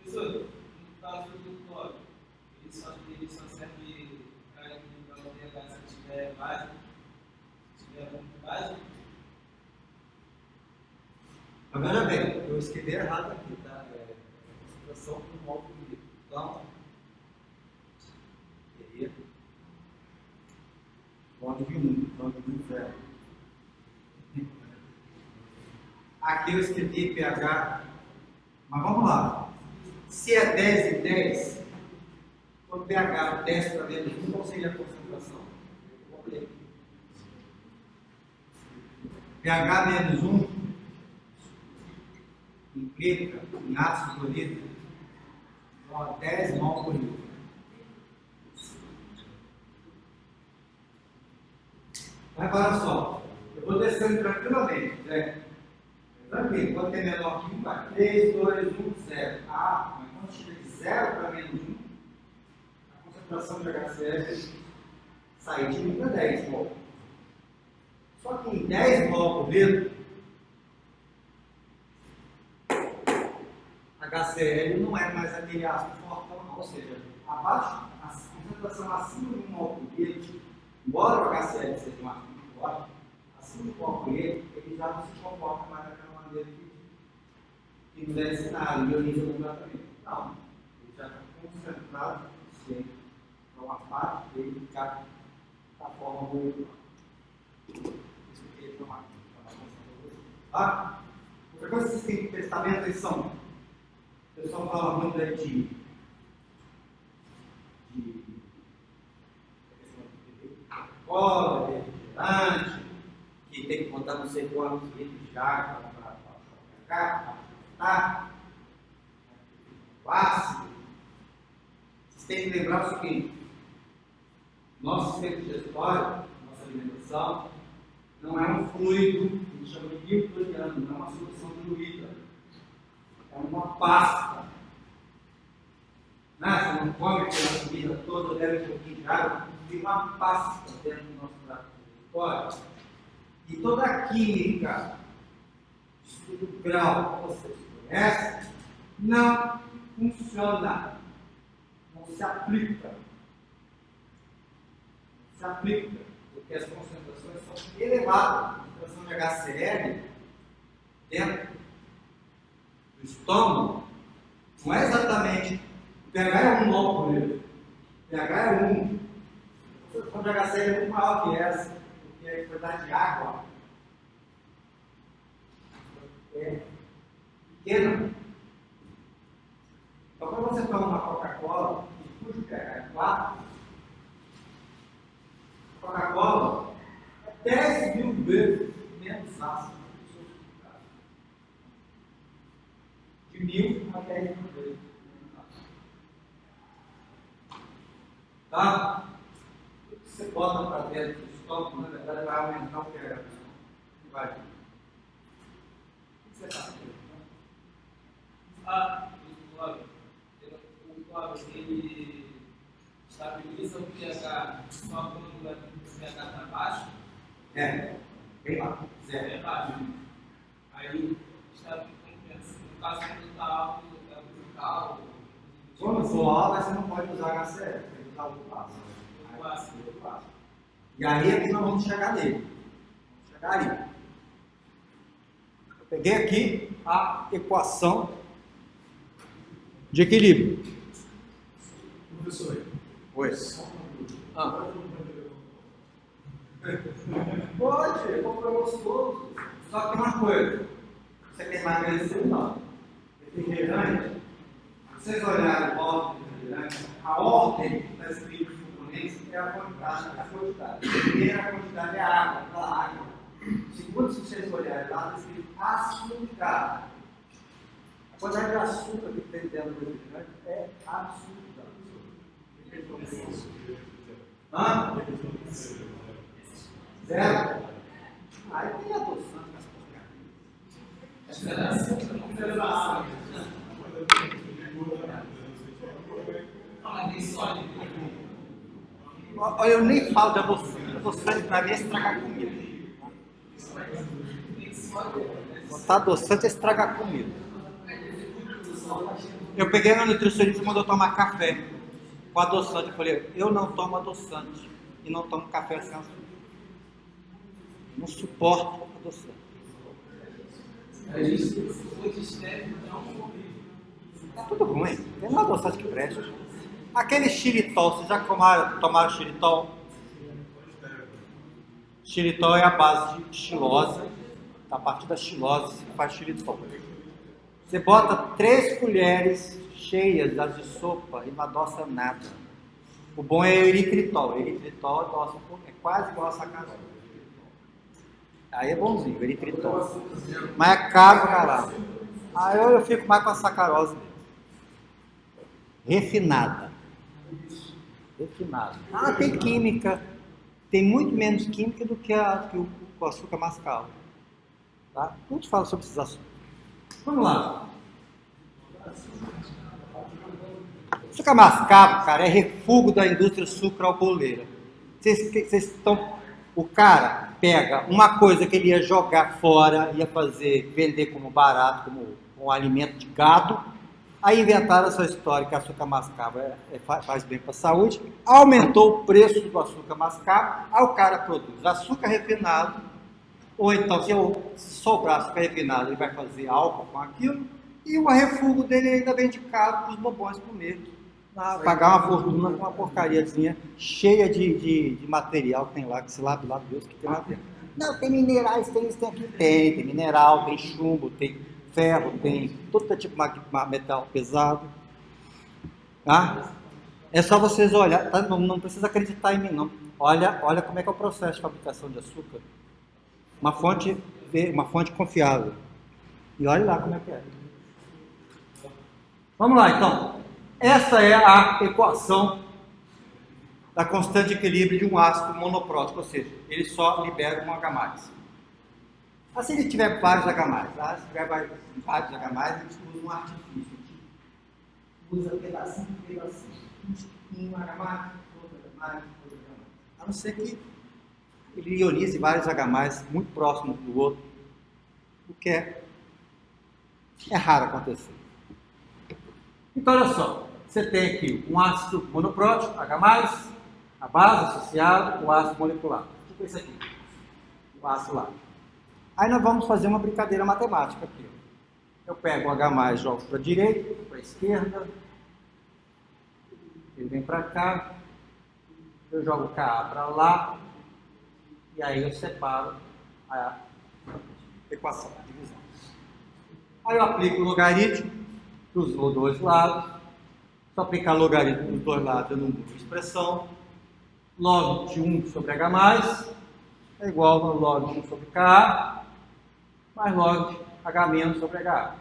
Professor, no caso do log, ele só serve para equilibrar o pH se tiver base, se tiver muito base. Mas veja bem, eu escrevi errado aqui, tá? Concentração do mol por litro. Então, seria log de 1, log de 0. Aqui eu escrevi pH, mas vamos lá. Se é 10 e 10, quando pH desce para menos 1, qual seria a concentração? pH menos 1 implica em ácido clorídrico 10 mol por litro. Agora só, eu vou descendo tranquilamente, né? Tranquilo, quando é menor que 1, vai 3, 2, 1, 0. Ah, mas quando chega de 0 para menos 1, a concentração de HCl sai de 1 para 10 mol. Só que em 10 mol por litro, HCl não é mais aquele ácido fortão, não. Ou seja, abaixo, a concentração acima de 1 mol por litro, embora o HCl seja um ácido muito forte, acima de 1 mol por litro, ele já não se comporta mais daquela maneira que nos é ensinado, e ioniza completamente. Não, ele já está concentrado o suficiente para uma parte dele ficar da forma molecular. Isso que ele tomar. Tá? Outra coisa que vocês têm que prestar bem atenção. O pessoal fala muito de cola, refrigerante, que tem que botar não sei quantos litros de água para cá, tá? O ácido. Vocês têm que lembrar o seguinte: nosso sistema digestório, nossa alimentação, não é um fluido, a gente chama de newtoniano, não é uma solução diluída. É uma pasta. Você não come aquela comida toda, bebe um pouquinho de água, tem uma pasta dentro do nosso trato digestório. E toda a química, estudo grau que vocês conhecem, não funciona, não se aplica. Não se aplica, porque as concentrações são elevadas. A concentração de HCl dentro do estômago não é exatamente. O pH é 1 mol por litro. O pH é 1. A concentração de HCl é muito maior que essa, porque a quantidade de água é pequena. Então, quando você toma uma Coca-Cola e cujo pH é 4, a Coca-Cola é 10.000 vezes menos ácido do que o seu sucado. De 1.000 a 10.000 vezes. Tá? O que você bota para dentro do estômago, na verdade, vai aumentar o pH. Vai. O que você está fazendo? O cloro, ele estabiliza o pH só quando o pH está baixo? Bem lá, zero. É baixo. Aí, no caso, quando está alto, é brutal. Quando for alta, você não pode usar HCl, tem que usar o ácido. O ácido. E aí aqui nós vamos chegar nele. Vamos chegar ali. Eu peguei aqui a equação de equilíbrio. Professor, Oi. Pode, é gostoso. Só que tem uma coisa. Você quer emagrecer? Não. Refrigerante. Vocês olharem o ordem do refrigerante, a ordem que está escrito nos componentes é a quantidade. A primeira quantidade é água, aquela água. Segundo, se vocês olharem lá, está escrito açúcar. A quantidade de açúcar que tem dentro do refrigerante é açúcar. Hã? Zero? Aí tem adoçante as porcarias. Olha, eu nem falo de adoçante. Adoçante para mim é estragar comida. Botar adoçante é estragar comida. Eu peguei a nutricionista e mandou tomar café com adoçante. Eu falei, eu não tomo adoçante e não tomo café sem açúcar. Não suporto adoçante. A gente foi de estéreo, não. É tudo ruim. Tem um adoçante que presta. Aquele xilitol, vocês já tomaram xilitol? Xilitol é a base de xilose. A partir da xilose se faz xilitol. Você bota 3 colheres cheias das de sopa e não adoça nada. O bom é eritritol. Eritritol adoça um pouco, é quase igual a sacarose. Aí é bonzinho, eritritol. Mas é caro pra caralho. Aí eu fico mais com a sacarose mesmo. Refinada. Refinada. Ah, tem química. Tem muito menos química do que o açúcar mascavo. Tá? Não te falo sobre esses assuntos. Vamos lá. Açúcar mascavo, cara, é refúgio da indústria sucroalcooleira. Vocês estão... O cara pega uma coisa que ele ia jogar fora, ia vender como barato, como um alimento de gado, aí inventaram essa história que açúcar mascavo faz bem para a saúde, aumentou o preço do açúcar mascavo, aí o cara produz açúcar refinado, ou então, se sobrar açúcar refinado, ele vai fazer álcool com aquilo, e o refúgio dele ainda vende caro para os bobões comer. Pagar uma fortuna com uma porcariazinha cheia de material que tem lá, que se lá Deus que tem lá dentro. Não, tem minerais, tem isso, tem aquilo. Tem mineral, tem chumbo, tem ferro, tem todo tipo de metal pesado. Tá? É só vocês olhar, tá? Não precisa acreditar em mim não. Olha como é que é o processo de fabricação de açúcar. Uma fonte confiável. E olha lá como é que é. Vamos lá então. Essa é a equação da constante de equilíbrio de um ácido monoprótico, ou seja, ele só libera um H+. Mas se ele tiver vários H+, tá? Se tiver vários H+, a gente usa um artifício. A gente usa pedacinho por pedacinho. Um H+, outro H+, outro H+. A não ser que ele ionize vários H+, muito próximos do outro, o que é raro acontecer. Então, olha só, você tem aqui um ácido monoprótico, H+, a base associada com o ácido molecular. Tipo esse aqui, o ácido lá. Aí nós vamos fazer uma brincadeira matemática aqui. Eu pego o H+, jogo para a direita, para a esquerda, ele vem para cá, eu jogo Ka para lá, e aí eu separo a equação de divisão. Aí eu aplico o logaritmo dos dois lados. Só aplicar logaritmo dos dois lados, eu não mudo a expressão. Log de 1 sobre H+, é igual ao log de 1 sobre Ka, mais log de H- sobre H.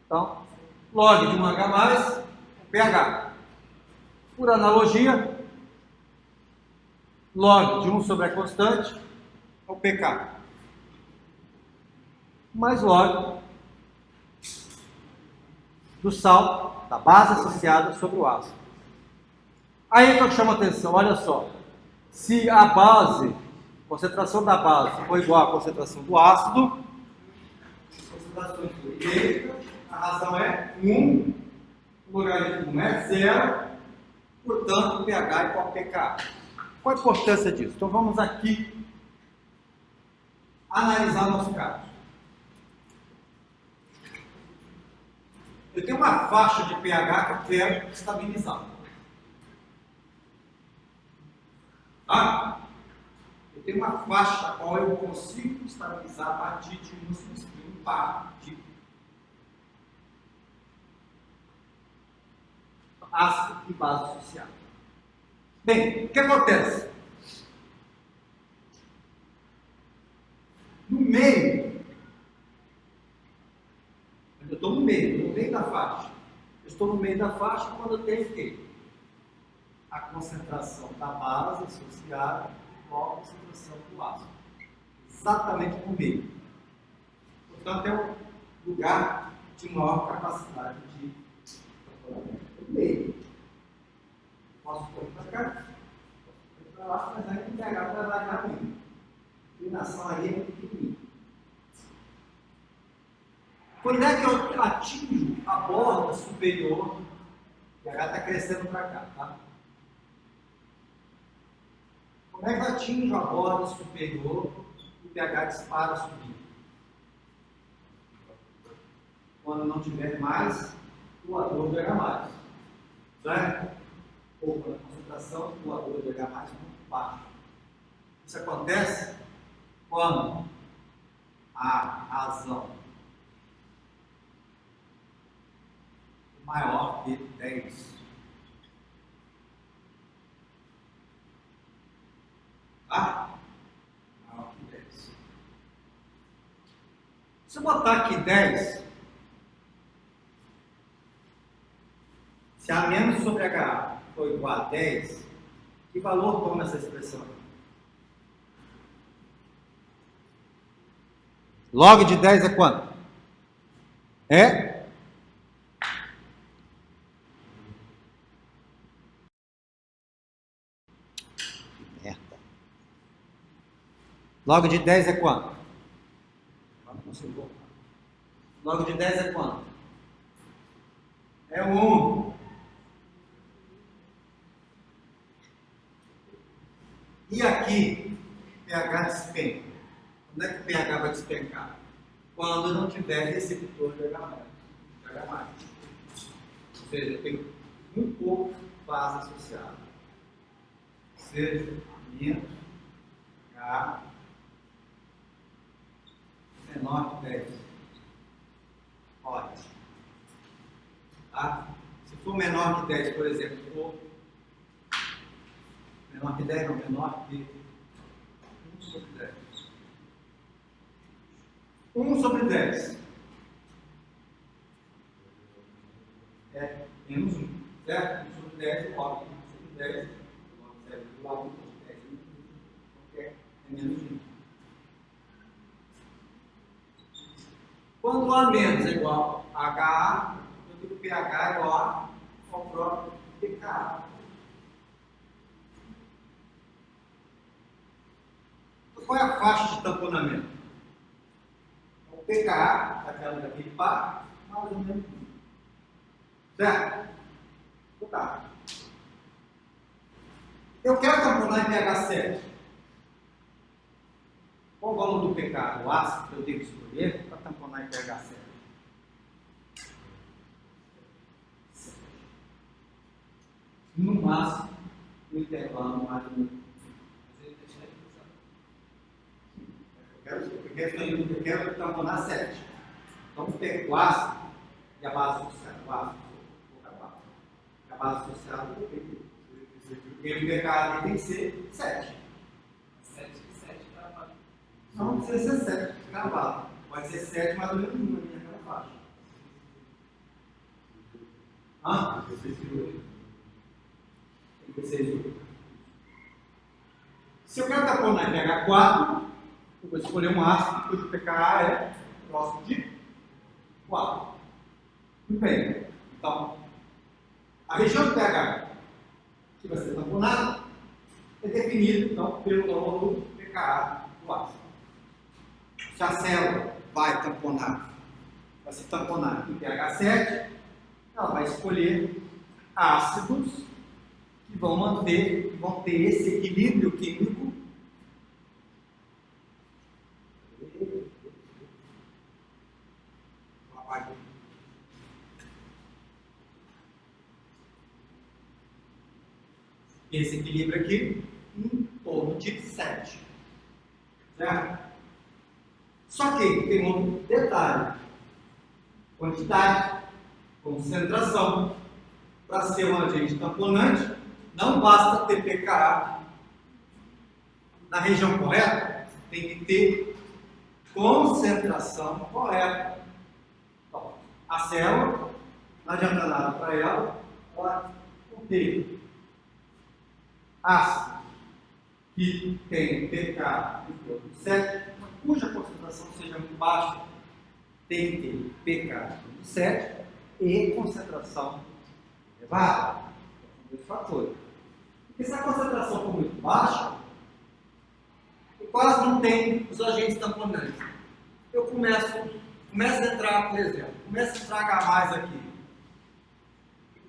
Então, log de 1H+, pH. Por analogia, log de 1 sobre a constante é o pK. Mais log do sal, da base associada sobre o ácido. Aí é que eu chamo a atenção, olha só. Se a base, concentração da base for igual à concentração do ácido, concentração idêntica, a razão é 1, o logaritmo é 0, portanto o pH é igual a pK. Qual a importância disso? Então vamos aqui analisar nosso caso. Eu tenho uma faixa de pH que eu quero estabilizar. Tá? Eu tenho uma faixa a qual eu consigo estabilizar a partir de um par de ácido e base associada. Bem, o que acontece? No meio, eu estou no meio da faixa. Eu estou no meio da faixa quando eu tenho o quê? A concentração da base associada com a concentração do ácido. Exatamente no meio. Portanto, é um lugar de maior capacidade de tratamento. No meio. Posso pôr para cá, posso pôr para lá, mas aí o pH vai variar muito. A inclinação aí é muito pequenininha. Quando é que eu atingo a borda superior, o pH está crescendo para cá, tá? Como é que eu atingo a borda superior e o pH dispara a subir? Quando não tiver mais doador de H+. Certo? Ou quando a concentração do doador de H+ muito baixa. Isso acontece quando a razão é maior que 10. Tá? Maior que 10. Se eu botar aqui 10, se A menos sobre HA for igual a 10, que valor toma essa expressão? Log de 10 é quanto? É? Que merda. Log de 10 é quanto? Log de 10 é quanto? É 1. E aqui, pH despenca. Quando é que o pH vai despencar? Quando não tiver receptor de H+. Ou seja, eu tenho muito pouco base associada. Ou seja, menos H menor que 10. Ótimo. Tá? Se for menor que 10, por exemplo, ou menor que 10 não, menor que 1 sobre 10. 1 sobre 10 é menos 1, certo? 1 sobre 10 é log 1 sobre 10, log 1 sobre 10 é menos 1. Quando A menos é igual a HA, eu digo que pH é igual ao próprio pKa. Qual é a faixa de tamponamento? O pKa, daquela daquele par, mais ou menos. Certo? Tá. Eu quero tamponar em pH 7. Qual o valor do pKa? O ácido que eu tenho que escolher para tamponar em pH 7? No máximo, no intervalo mais ou menos. Eu quero tamponar 7. Então, o ácido e a base associada. O ácido, a base associada, o pKa tem que ser 7. 7 gravado. Não precisa ser 7 gravado. Pode ser 7 mais ou menos 1 na minha faixa. Hã? Tem que ser 8. Se eu quero tamponar em pH 4, eu vou escolher um ácido cujo pKa é próximo de 4. Muito bem. Então, a região do pH que vai ser tamponada é definida, então, pelo valor do pKa do ácido. Se a célula vai se tamponar em pH 7, ela vai escolher ácidos que e vão ter esse equilíbrio químico. Esse equilíbrio aqui em torno de 7. Certo? Só que tem um detalhe: quantidade, concentração. Para ser um agente tamponante, não basta ter pKa na região correta, tem que ter concentração correta. Então, a célula, não adianta nada para ela contém ácido que tem pK em torno de 7, cuja concentração seja muito baixa, tem que ter pK de 7 e concentração elevada. São dois fatores. Porque se a concentração for muito baixa, quase não tem os agentes tamponantes. Eu começo a entrar, por exemplo, começa a entrar H+ aqui,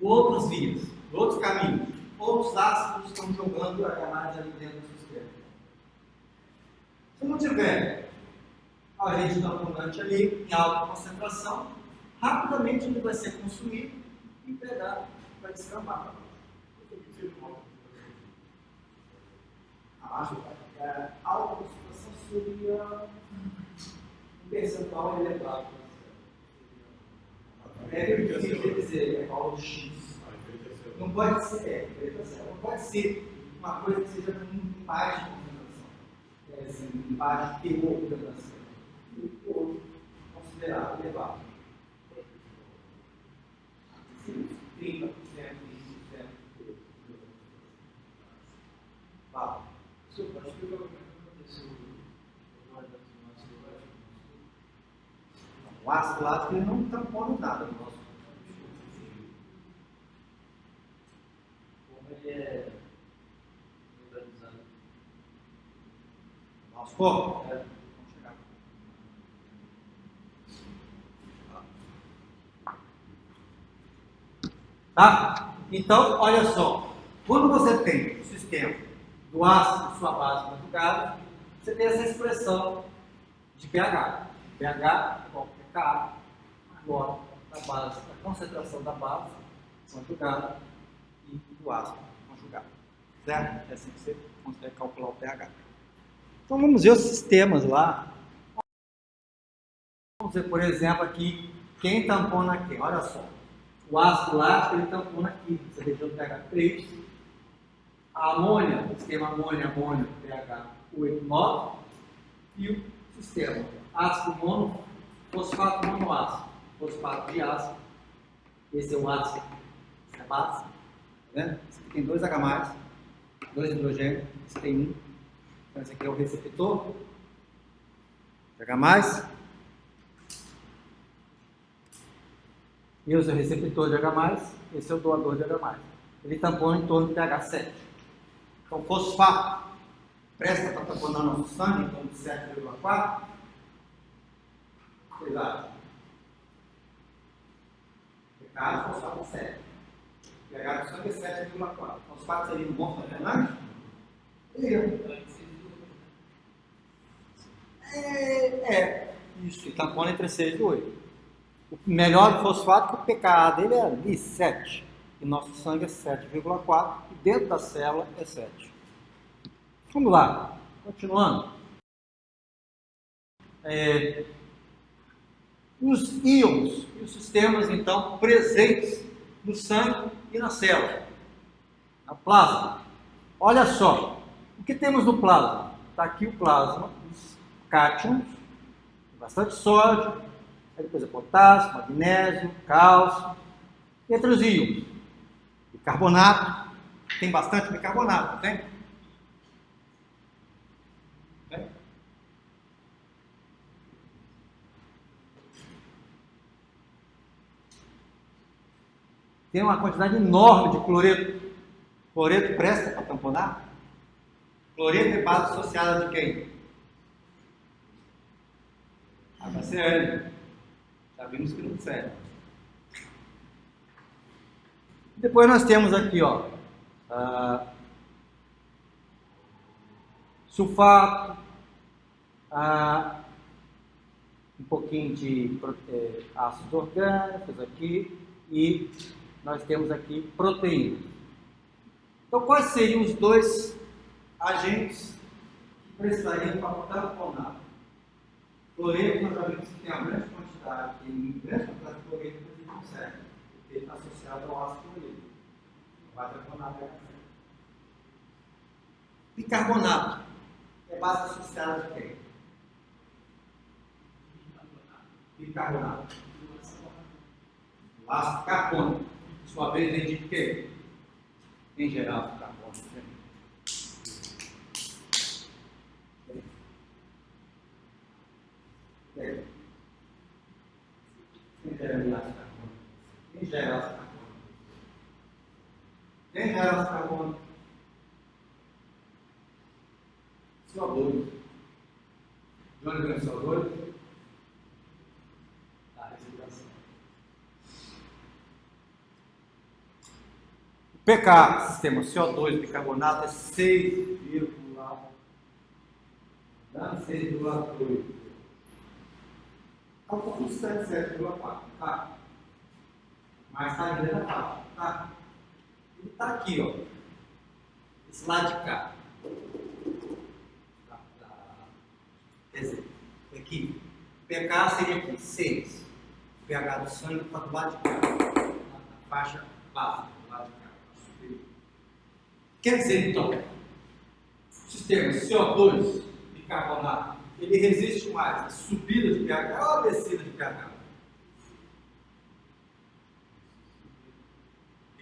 outros vias, outros caminhos, outros ácidos estão jogando H+ ali dentro do sistema. Se não tiver agente tamponante ali em alta concentração, rapidamente ele vai ser consumido e pegar, vai descambar. A alta concentração seria um percentual elevado. É difícil de dizer, é qual o X. Não pode ser, não pode ser uma coisa que seja muito mais de concentração. Assim, embaixo de teor da célula. Um teor considerado elevado. 30%, 20%. Fala. O ácido lático ele não tampona nada no nosso. Como ele é organizado? Nosso corpo? É. Vamos chegar. Tá? Então, olha só. Quando você tem o sistema do ácido de sua base conjugada, você tem essa expressão de pH. pH igual a pKa, agora da base, da concentração da base conjugada e do ácido conjugado. Certo? É assim que você consegue calcular o pH. Então vamos ver os sistemas lá. Vamos ver, por exemplo, aqui, quem tampona quem? Olha só. O ácido lático ele tampona aqui, essa região do pH 3. A amônia, o sistema amônia, pH 8, 9. E o sistema ácido mono, fosfato monoácido, fosfato de ácido. Esse é o ácido, essa é a base. Tá vendo? Esse aqui tem 2 H+, 2 hidrogênios, esse tem 1. Então esse aqui é o receptor de H+. Esse é o receptor de H+, esse é o doador de H+. Ele tampona em torno de pH 7. Então fosfato, presta para tamponar nosso sangue em torno de 7,4. Cuidado. pH, fosfato 7. pH do sangue é 7,4. Fosfato seria um bom fenômeno? Isso, ele tampona entre 6 e 8. O melhor fosfato que o pKa dele é ali 7. E nosso sangue é 7,4. E dentro da célula é 7. Vamos lá, continuando. Os íons e os sistemas, então, presentes no sangue e na célula. A plasma. Olha só, o que temos no plasma? Está aqui o plasma, os cátions, bastante sódio, aí depois é potássio, magnésio, cálcio, entre os íons. Bicarbonato, tem bastante bicarbonato, não tem? Tem uma quantidade enorme de cloreto. Cloreto presta para tamponar? Cloreto é base associada de quem? HCl. Já vimos que não serve. Depois nós temos aqui, ó, sulfato, um pouquinho de ácidos orgânicos aqui, e nós temos aqui proteínas. Então, quais seriam os dois agentes que precisariam para tamponar? Cloreto, nós já vimos que tem uma grande quantidade, de cloreto que a gente consegue, porque ele está associado ao ácido cloreto. Vai tamponar a PH7. Bicarbonato é base associada de quem? Bicarbonato. O ácido carbônico, por sua vez, vem de quê? Em geral, o carbono. Quem gera o ácido carbônico? Quem gera o ácido carbônico? Quem gera o ácido carbônico? CO2. De onde vem o CO2? Da respiração. O pK, sistema CO2 bicarbonato, é 6,2. Calcula 7,4, tá? Mas está ali dentro da faixa, tá? Ele está aqui, ó. Esse lado de cá. Quer dizer, aqui, pK seria aqui, 6. O pH do sangue está do lado de cá, na faixa básica, do lado de cá. Quer dizer, então, o sistema CO2 bicarbonato, ele resiste mais a subida de pH ou a descida de pH?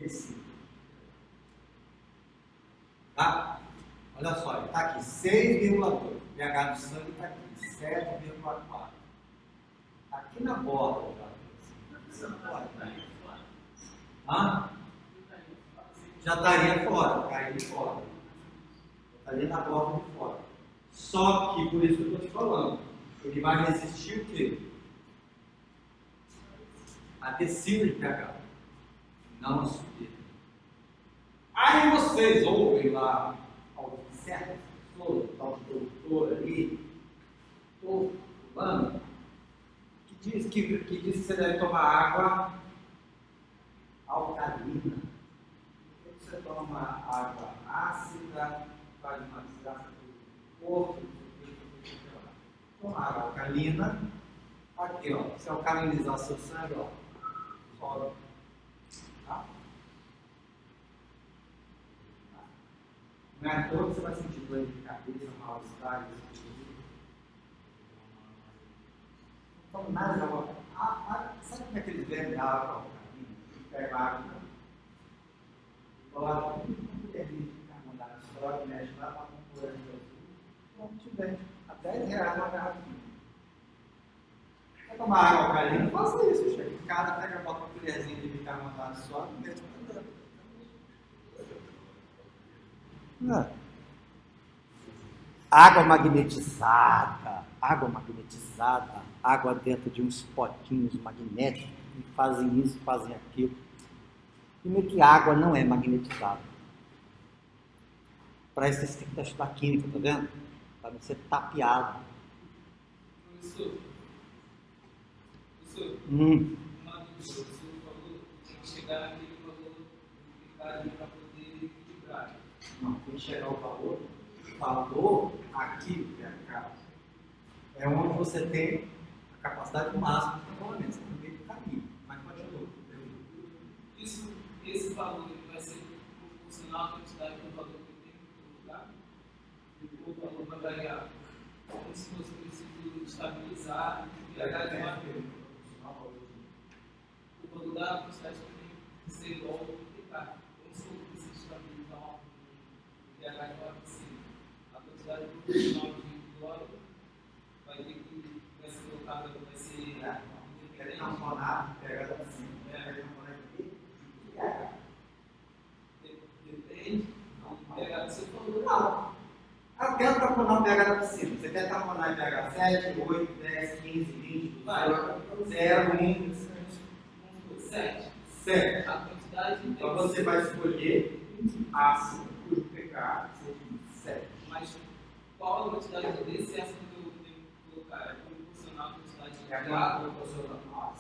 Descida. Tá? Olha só, ele está aqui, 6,2. pH do sangue está aqui, 7,4. Aqui na borda, já estaria fora, caindo fora. Estaria na borda de fora. Só que, por isso que eu estou te falando, ele vai resistir o quê? A descida de pH, não a subida. Aí vocês ouvem lá certas pessoas, tal de doutor ali, ou fulano, que diz que você deve tomar água alcalina. Você toma água ácida, faz uma desgraça do corpo, toma água alcalina, aqui ó, se alcalinizar seu sangue, ó, sobe. Tá? Não é à toa que você vai sentir dor de cabeça, mal-estar, isso. Não toma nada de água. Sabe como é que eles bebem água alcalina? Pega água. Coloca um colherinho de carbonato de sódio, mexe lá, bota um colherinho de azul. Não te vende. A R$10 uma garrafinha. Quer tomar água alcalina? Faça isso. Chega em casa, pega, bota um colherzinho de bicarbonato de sódio e mexe pra dentro. Não. Água magnetizada, água dentro de uns potinhos magnéticos, que fazem isso, fazem aquilo. Primeiro que água não é magnetizada. Para isso você tem que estudar química, tá vendo? Para não ser tapeado. Professor, uma dúvida, o senhor falou que tem que chegar naquele valor para poder equilibrar. Não, tem que chegar ao valor aqui, pH, é onde você tem a capacidade máxima de trabalhamento, você está no meio do caminho, mas continua. Esse valor ele vai ser proporcional à quantidade do valor que eu tenho no lugar? O valor vai variar como se fosse preciso estabilizar o pH de uma o valor da quantidade que eu tenho que ser igual ao pH. Como se eu preciso estabilizar o pH de uma piscina. A quantidade proporcional do óleo vai ter que vai ser colocada, vai ser Quer tamponar, pega da piscina. Quer tamponar aqui e pH. Depende do pH que você falou. Não. Eu quero tamponar o pH da piscina. Você quer tamponar em pH 7, 8, 10, 15, 20, 0, 1, 7. 7. A quantidade Então você vai escolher ácido, cujo pH seja 7. Mas qual a quantidade desse ácido que eu tenho que colocar? É proporcional à quantidade de É água? água proporcional.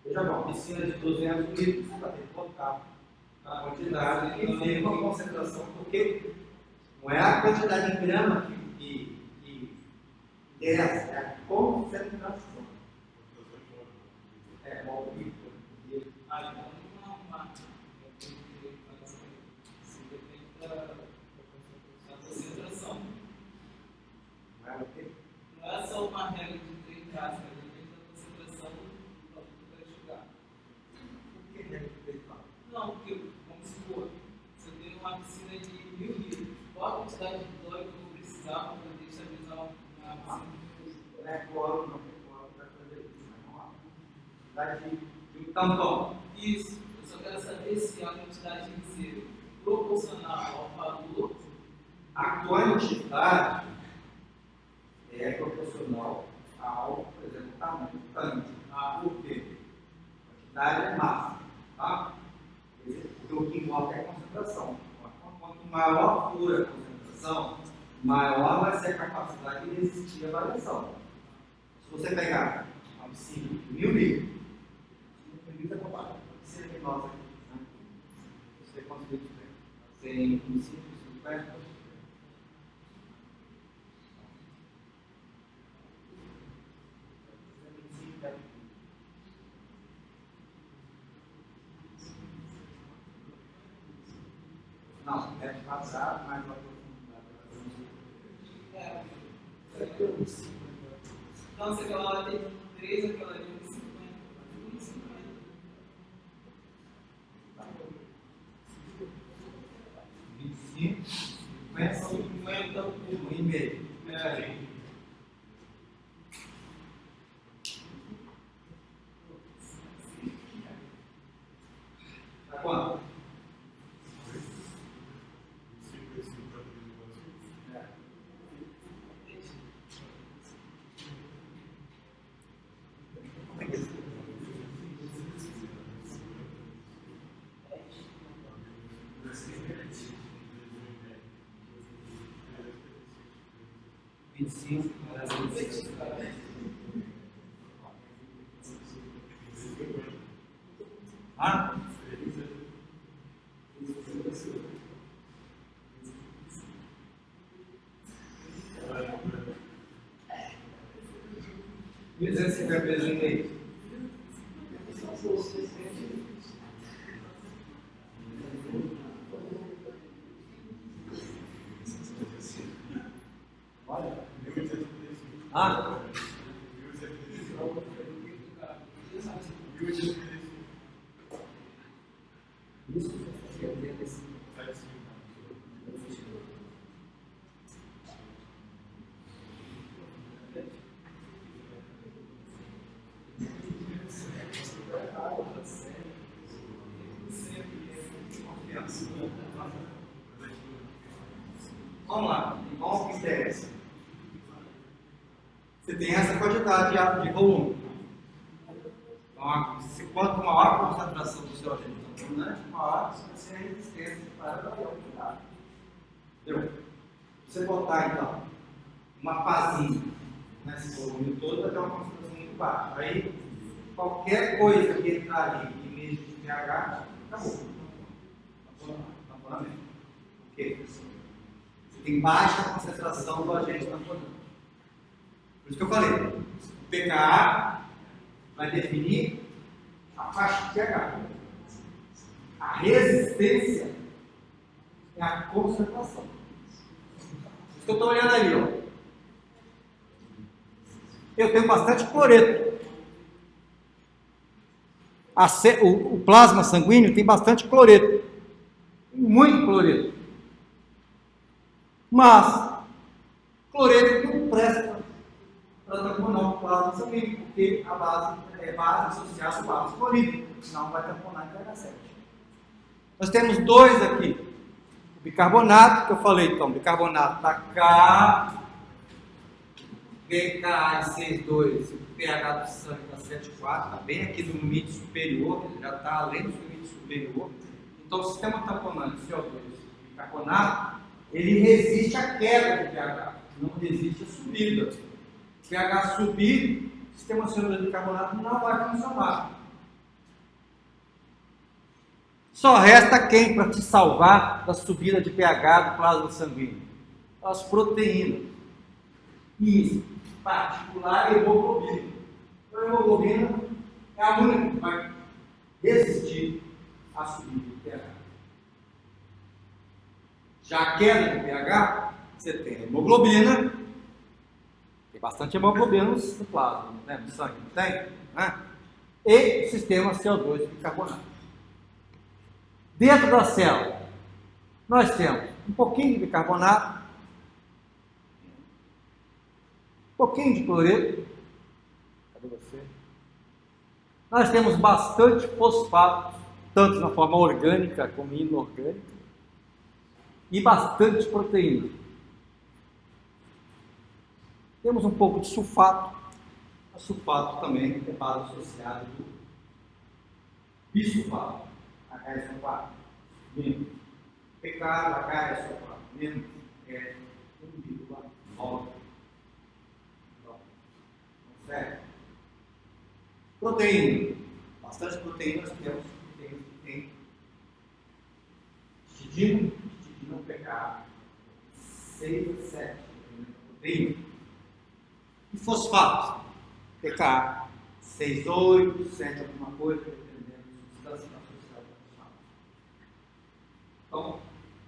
Veja bom, piscina de 200 litros, você vai ter que botar a quantidade e ver uma concentração, porque não é a quantidade em grama que interessa, é a concentração. É, mol líquido. Ah, então não é uma máquina. Eu tenho que fazer isso. Depende da concentração. Não é o quê? Não é só uma regra de 3 graus, mas depende da concentração do produto que vai chegar. Por que é que ele fala? Não, porque, vamos supor, se eu tenho uma piscina de 1000 litros, qual a quantidade de cloro que eu vou precisar para poder estabilizar uma piscina? Não é cloro, não é cloro para fazer isso, mas não há. Quantidade de um tampão. Isso, eu só quero saber se a quantidade tem que ser proporcional ao valor. A quantidade é proporcional ao, por exemplo, tamanho do tanque. Por quê? A quantidade é massa. Tá? Porque o que importa é a concentração. Quanto maior for a concentração, maior vai ser a capacidade de resistir à variação. Se você pegar uma piscina de 1000 litros, 1000 litros é comparável. A piscina que nós aqui, né? Você quantos litros tem? Tem 5, 50. Não, deve passar mais uma profundidade. Então, se aquela hora tem 3, aquela ali tem 50. 25, 50, 1,5. Tá quanto? Ah? E 250 vezes 1,5. Olha. Ah? Vamos lá, igual que interessa. Você tem essa quantidade de volume. Então, quanto maior a concentração do seu agente contaminante, maior vai ser a resistência para a quantidade. Entendeu? Se você botar, então, uma pazinha nesse volume todo, vai ter uma concentração muito baixa. Aí, qualquer coisa que entrar ali e mexe de pH, acabou. Tamponamento. Por quê? Você tem baixa concentração do agente tamponante. Por isso que eu falei, o pKa vai definir a faixa de pH. A resistência é a concentração. Isso que eu estou olhando ali, ó. Eu tenho bastante cloreto. O plasma sanguíneo tem bastante cloreto. Muito cloreto. Mas cloreto não presta para tamponar o plasma sanguíneo, porque a base é base associada ao ácido clorídrico, senão vai tamponar em pH7. Nós temos dois aqui. O bicarbonato, que eu falei, então, bicarbonato está K, pKa 6,2, o pH do sangue está 7,4, está bem aqui no limite superior, ele já está além do limite superior. Então Então, o sistema tamponante de CO2 e bicarbonato, ele resiste à queda de pH, não resiste à subida. Se o pH subir, o sistema CO2 e bicarbonato não vai funcionar. Só resta quem para te salvar da subida de pH do plasma sanguíneo? As proteínas. Em particular, a hemoglobina. Então, a hemoglobina é a única que vai resistir à subida de pH. Já a queda de pH, você tem a hemoglobina, tem bastante hemoglobina no plasma, né? No sangue, não tem? Né? E o sistema CO2 e bicarbonato. Dentro da célula, nós temos um pouquinho de bicarbonato, um pouquinho de cloreto. Cadê você? Nós temos bastante fosfato, tanto na forma orgânica como inorgânica, e bastante proteína. Temos um pouco de sulfato. O sulfato também é base associada do bisulfato, HSO4, menos. Pecado, HSO4, menos, é 1,9. Certo? Proteína. Bastante proteína nós temos que tem histidina, pecado, 6 a 7 proteína. E fosfatos, pK, 6, 8, 7 alguma coisa, dependendo da substância associada ao fosfato. Então,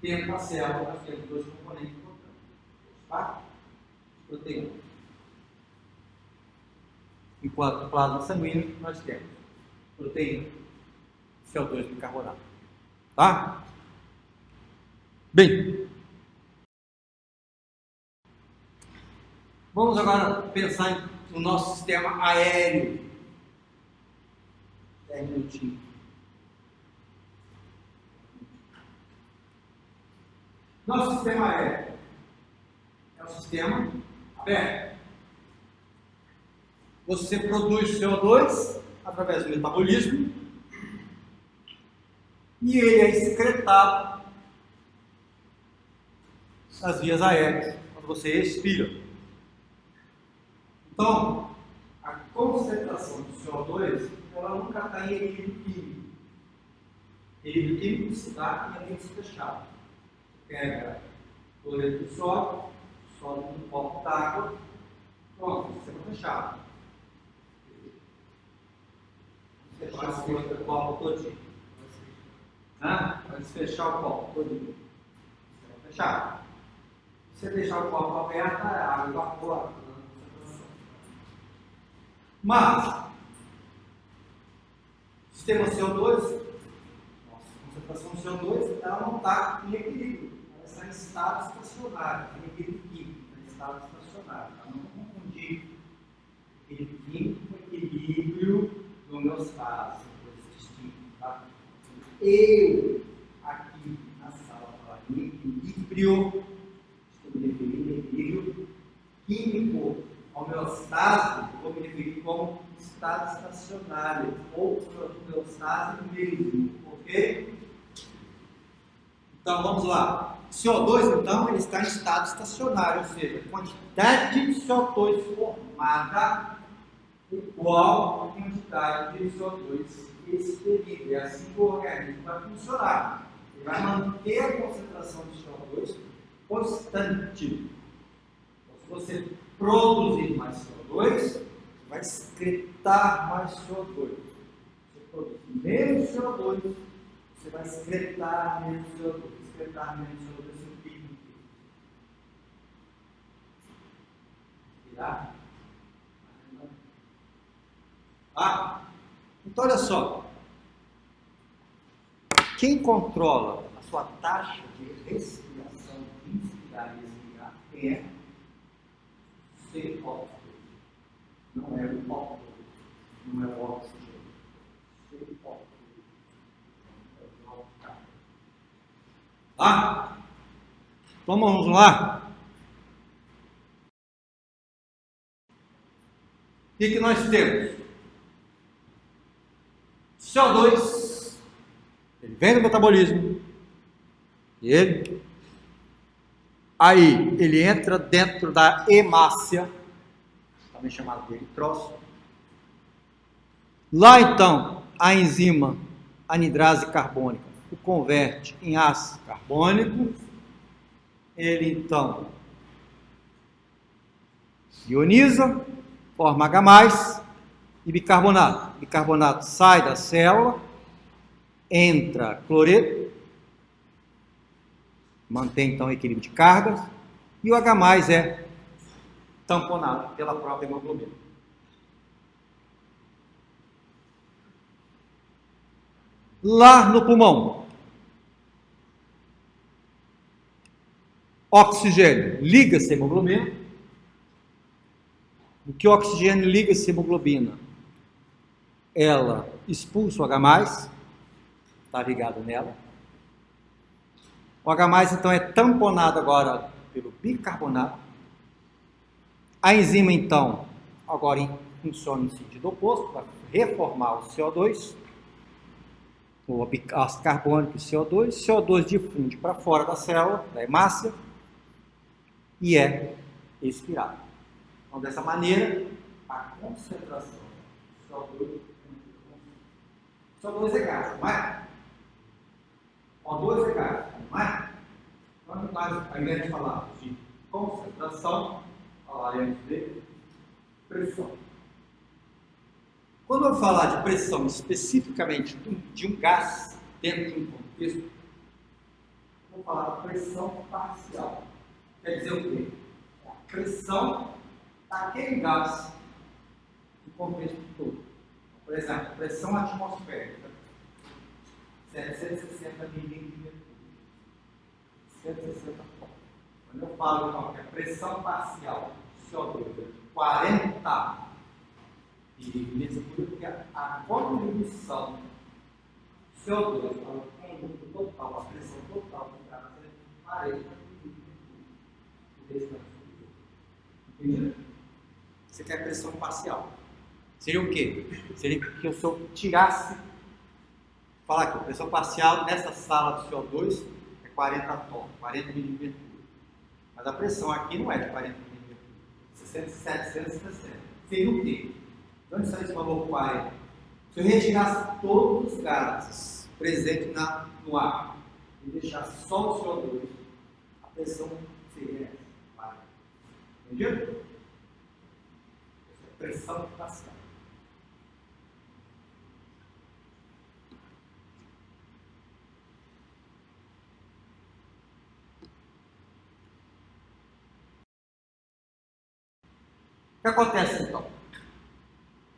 dentro da célula, nós temos dois componentes importantes: fosfato e proteína. Enquanto no plasma sanguíneo, nós temos proteína, CO2 e bicarbonato. Tá? Bem, vamos agora pensar no nosso sistema aéreo. 10 minutinhos. Nosso sistema aéreo é um sistema aberto. Você produz CO2 através do metabolismo e ele é excretado nas vias aéreas quando você expira. Então, a concentração do CO2 ela nunca está em equilíbrio químico. Equilíbrio químico se dá em ambientes fechados. Você pega cloreto de sódio, num copo d'água, pronto, sistema fechado. Fechar o copo todinho. Vai fechar o copo todinho. Sistema fechado. Se você deixar o copo aberto, a água evapora. Mas, o sistema CO2, a concentração de CO2, ela não está em equilíbrio. Ela está em estado estacionário, em equilíbrio químico, em estado estacionário. Para não confundir equilíbrio químico com equilíbrio do homeostase, coisas distintas. Tá? Eu, aqui na sala, falar em equilíbrio, estou me referindo a equilíbrio químico. Homeostase, eu vou me referir como estado estacionário, ou homeostase mesmo, ok? Então, vamos lá. CO2, então, ele está em estado estacionário, ou seja, a quantidade de CO2 formada igual à quantidade de CO2 expelida. É assim que o organismo vai funcionar. Ele vai manter a concentração de CO2 constante. Então, se você produzir mais CO2, você vai excretar mais CO2. Se você produzir menos CO2, você vai excretar menos CO2. Excretar menos CO2 significa o quê? Tirar? Então, olha só. Quem controla a sua taxa de respiração, inspirar e expirar, quem é? CO2. Não é o óxido. Não é o oxigênio. CO2. Então vamos lá. O que nós temos? CO2, ele vem do metabolismo, aí ele entra dentro da hemácia, também chamado de eritrócito. Lá então, a enzima anidrase carbônica o converte em ácido carbônico, ele então ioniza, forma H+, e bicarbonato. Bicarbonato sai da célula, entra cloreto, mantém então o equilíbrio de cargas, e o H+ é tamponado pela própria hemoglobina. Lá no pulmão, oxigênio liga-se à hemoglobina. O que o oxigênio liga-se à hemoglobina? Ela expulsa o H+, está ligado nela. O H+, então, é tamponado agora pelo bicarbonato. A enzima, então, agora funciona no sentido oposto, para reformar o CO2, o ácido carbônico e CO2. CO2 difunde para fora da célula, da hemácia, e é expirado. Então, dessa maneira, a concentração do CO2 é gás, não é? O2 é gás, não é? Então, ao invés de falar de concentração, falaremos de pressão. Quando eu falar de pressão especificamente de um gás dentro de um contexto, eu vou falar de pressão parcial. Quer dizer o quê? A pressão daquele gás no contexto todo. Por exemplo, pressão atmosférica, 760 milímetros de mercúrio. 160 pontos. Quando eu falo então, que a pressão parcial do CO2 é de 40 milímetros, porque a contribuição do CO2 para o conjunto total, a pressão total do gás é de 40 milímetros. Entendido? Você quer pressão parcial. Seria o quê? Seria que se eu tirasse, falar aqui, a pressão parcial nessa sala do CO2 é 40 tons, 40 milímetros de mercúrio. Mas a pressão aqui não é de 40 milímetros de mercúrio, 760. Seria o quê? De onde sai esse valor 40? Se eu retirasse todos os gases presentes no ar e deixasse só o CO2, a pressão seria essa, 40. Entendido? Essa é pressão parcial. O que acontece então?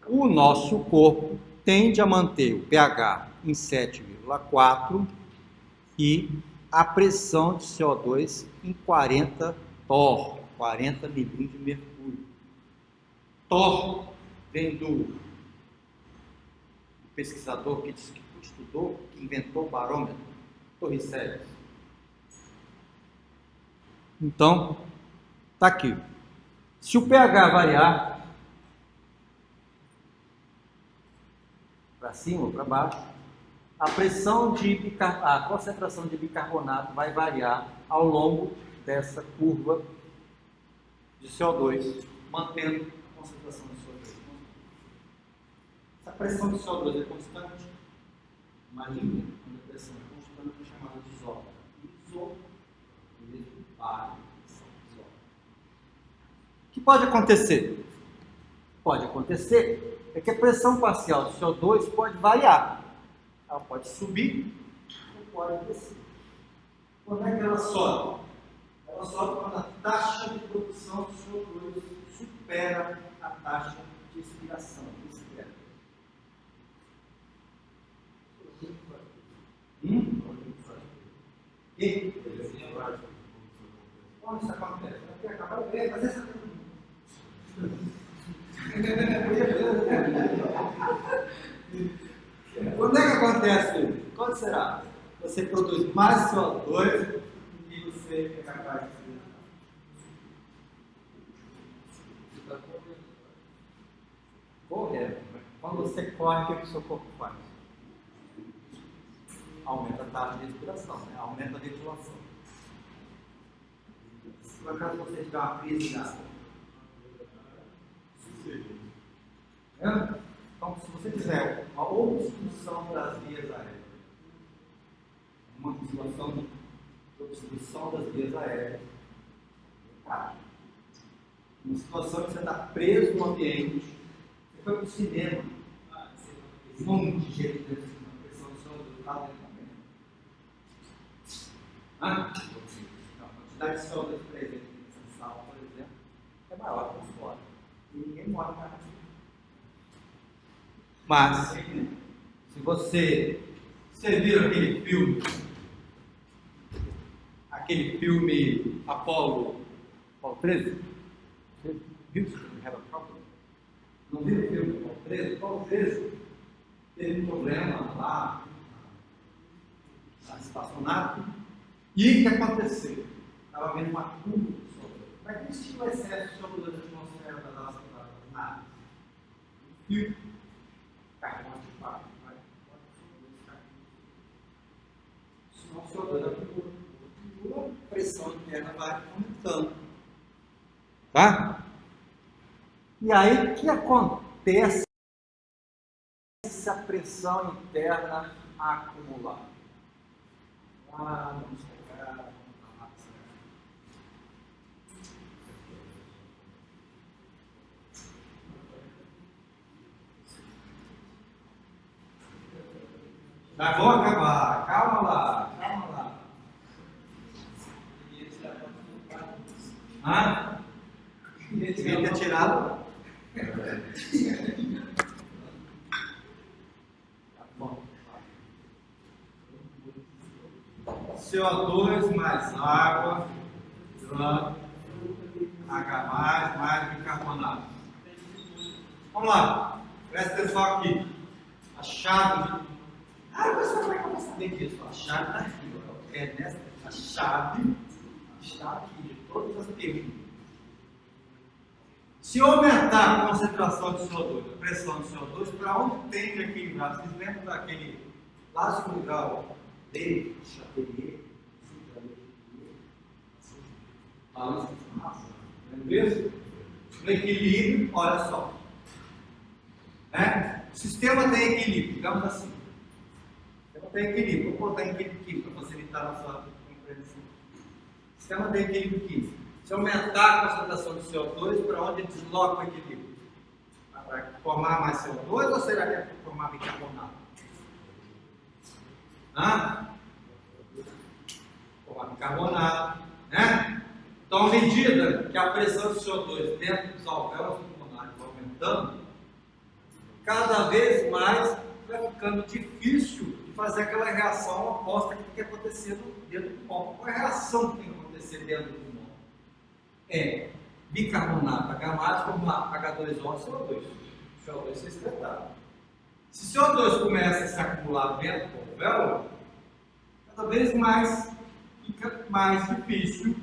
O nosso corpo tende a manter o pH em 7,4 e a pressão de CO2 em 40 torr, 40 milímetros de mercúrio. Torr vem do pesquisador que estudou, que inventou o barômetro, Torricelli. Então, está aqui. Se o pH variar para cima ou para baixo, a concentração de bicarbonato vai variar ao longo dessa curva de CO2, mantendo a concentração de CO2 constante. Se a pressão de CO2 é constante, imagine quando a pressão é constante, é chamada de isótopo. O que pode acontecer? Pode acontecer é que a pressão parcial do CO2 pode variar. Ela pode subir ou pode descer. Quando é que ela sobe? Ela sobe quando a taxa de produção do CO2 supera a taxa de expiração. E? Onde isso acontece? Acaba de ver, fazer essa pergunta. Quando é que acontece isso? Quando será? Você produz mais CO2 e você é capaz de correr. Quando você corre, o que o seu corpo faz? aumenta a taxa de respiração, né? Aumenta a ventilação. Se por acaso você tiver uma crise de asma, então, se você tiver uma obstrução das vias aéreas, uma situação de obstrução das vias aéreas, uma situação que você está preso no ambiente, você foi para o cinema, um monte de gente dentro de uma pressão de CO2 lá dentro também. A quantidade de CO2 presente nessa sala, por exemplo, é maior que fora. E ninguém mora mais aqui. Mas, se você viu aquele filme Apollo 13? Você viu o filme Have a Problem? Não viu o filme Apollo 13? Apollo 13 teve um problema lá na espaçonave. E o que aconteceu? Estava vendo uma curva de CO2. Mas que existiu o excesso de CO2 na atmosfera das nossas naves? E carbono ativado. Senão o CO2 acumula, a pressão interna vai aumentando. Tá? E aí, o que acontece se a pressão interna acumular? Vamos pegar. Já vou acabar, calma lá. Devia ter tirado. CO2 mais água, H mais bicarbonato. Vamos lá, presta atenção aqui. A chave. Mas como é que eu vou saber disso? A chave está aqui. A chave está aqui, de todas as perguntas. Se aumentar a concentração de CO2, a pressão de CO2, para onde tem que equilibrar? Vocês lembram daquele clássico legal dele, Chatelier? Lembra disso? No equilíbrio, olha só. O sistema tem equilíbrio, digamos assim. O sistema tem equilíbrio. Vou botar em equilíbrio químico para facilitar a nossa compreensão. O sistema tem equilíbrio químico. Se aumentar a concentração de CO2, para onde desloca o equilíbrio? Para formar mais CO2 ou será que é para formar bicarbonato? Formar bicarbonato, né? Então, à medida que a pressão de CO2 dentro dos alvéolos pulmonares vai aumentando, cada vez mais vai ficando difícil de fazer aquela reação oposta que tem acontecendo dentro do pulmão. Qual é a reação que tem que acontecer dentro do pulmão? É bicarbonato H+, formar H2O e CO2. O CO2 se excretado. Se o CO2 começa a se acumular dentro do alvéolo, cada vez mais fica mais difícil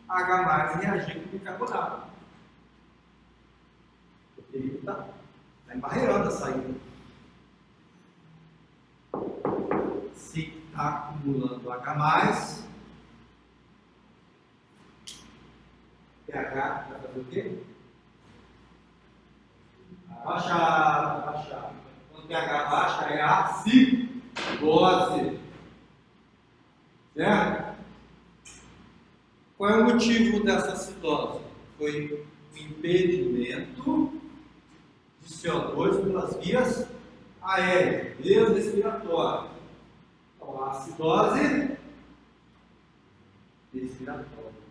H+ reagir com bicarbonato. Porque ele está embarreirando a saída. Se está acumulando H+, pH vai fazer o quê? Baixar. Quando pH baixa é acidose. Certo? Qual é o motivo dessa acidose? Foi o impedimento de CO2 pelas vias aéreas, vias respiratórias. Então, a acidose respiratória.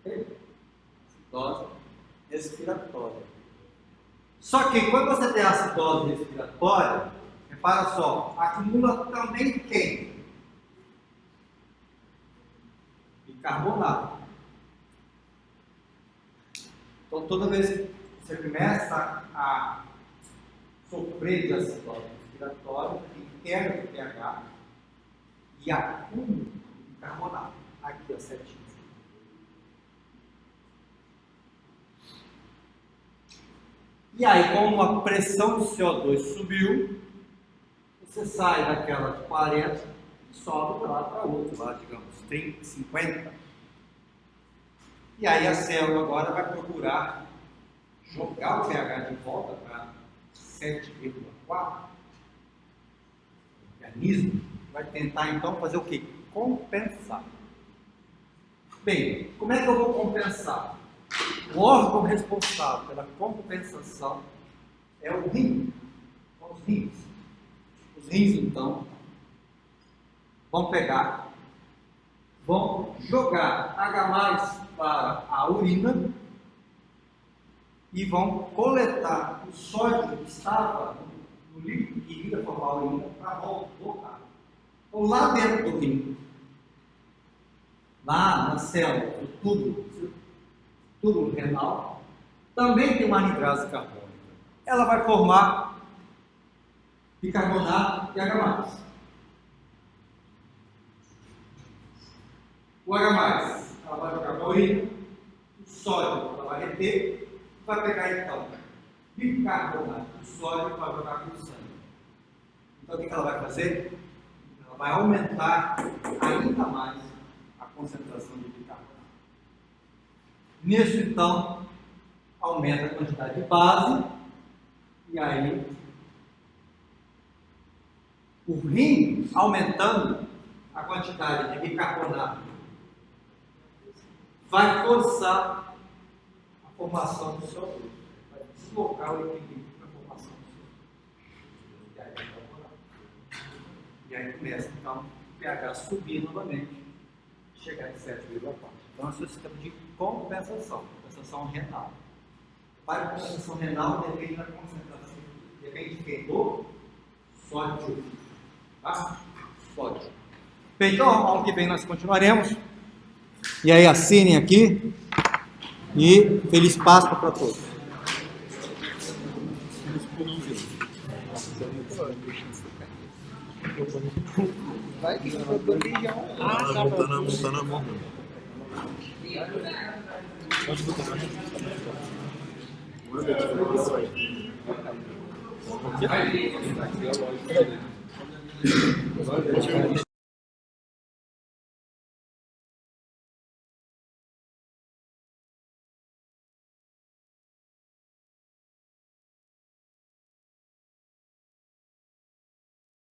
Acidose respiratória. Só que quando você tem acidose respiratória, repara só, acumula também quem? Bicarbonato. Então toda vez que você começa a sofrer de acidose respiratória, tem queda de pH e acúmulo de bicarbonato. Aqui, ó, certinho. E aí, como a pressão de CO2 subiu, Você sai daquela de 40 e sobe para lá para outra, lá, digamos, 30, 50. E aí a célula agora vai procurar jogar o pH de volta para 7,4. O organismo vai tentar então fazer o quê? Compensar. Bem, como é que eu vou compensar? O órgão responsável pela compensação é o rim. São os rins. Os rins, então, vão pegar, vão jogar H+ para a urina e vão coletar o sódio que estava no líquido que iria formar a urina para voltar. Então, lá dentro do rim, lá na célula do túbulo renal, também tem uma anidrase carbônica. Ela vai formar bicarbonato e H+. O H+, ela vai jogar para a urina, o sódio ela vai reter, vai pegar então bicarbonato e sódio para jogar com o sangue. Então o que ela vai fazer? Ela vai aumentar ainda mais a concentração de bicarbonato. Nisso então, aumenta a quantidade de base, e aí o rim aumentando a quantidade de bicarbonato vai forçar a formação do CO2, vai deslocar o equilíbrio para a formação do CO2. E aí começa então o pH subir novamente, chegar em 7,4. Então esse é o sistema de compensação renal. Para a compensação renal depende da concentração, depende de quem? Do sódio. Tá? Sódio. Bem, então, ao que vem nós continuaremos. E aí assinem aqui. E feliz Páscoa para todos. Vai que for bandejão. Tá na mão. Pode botar mais. Vai.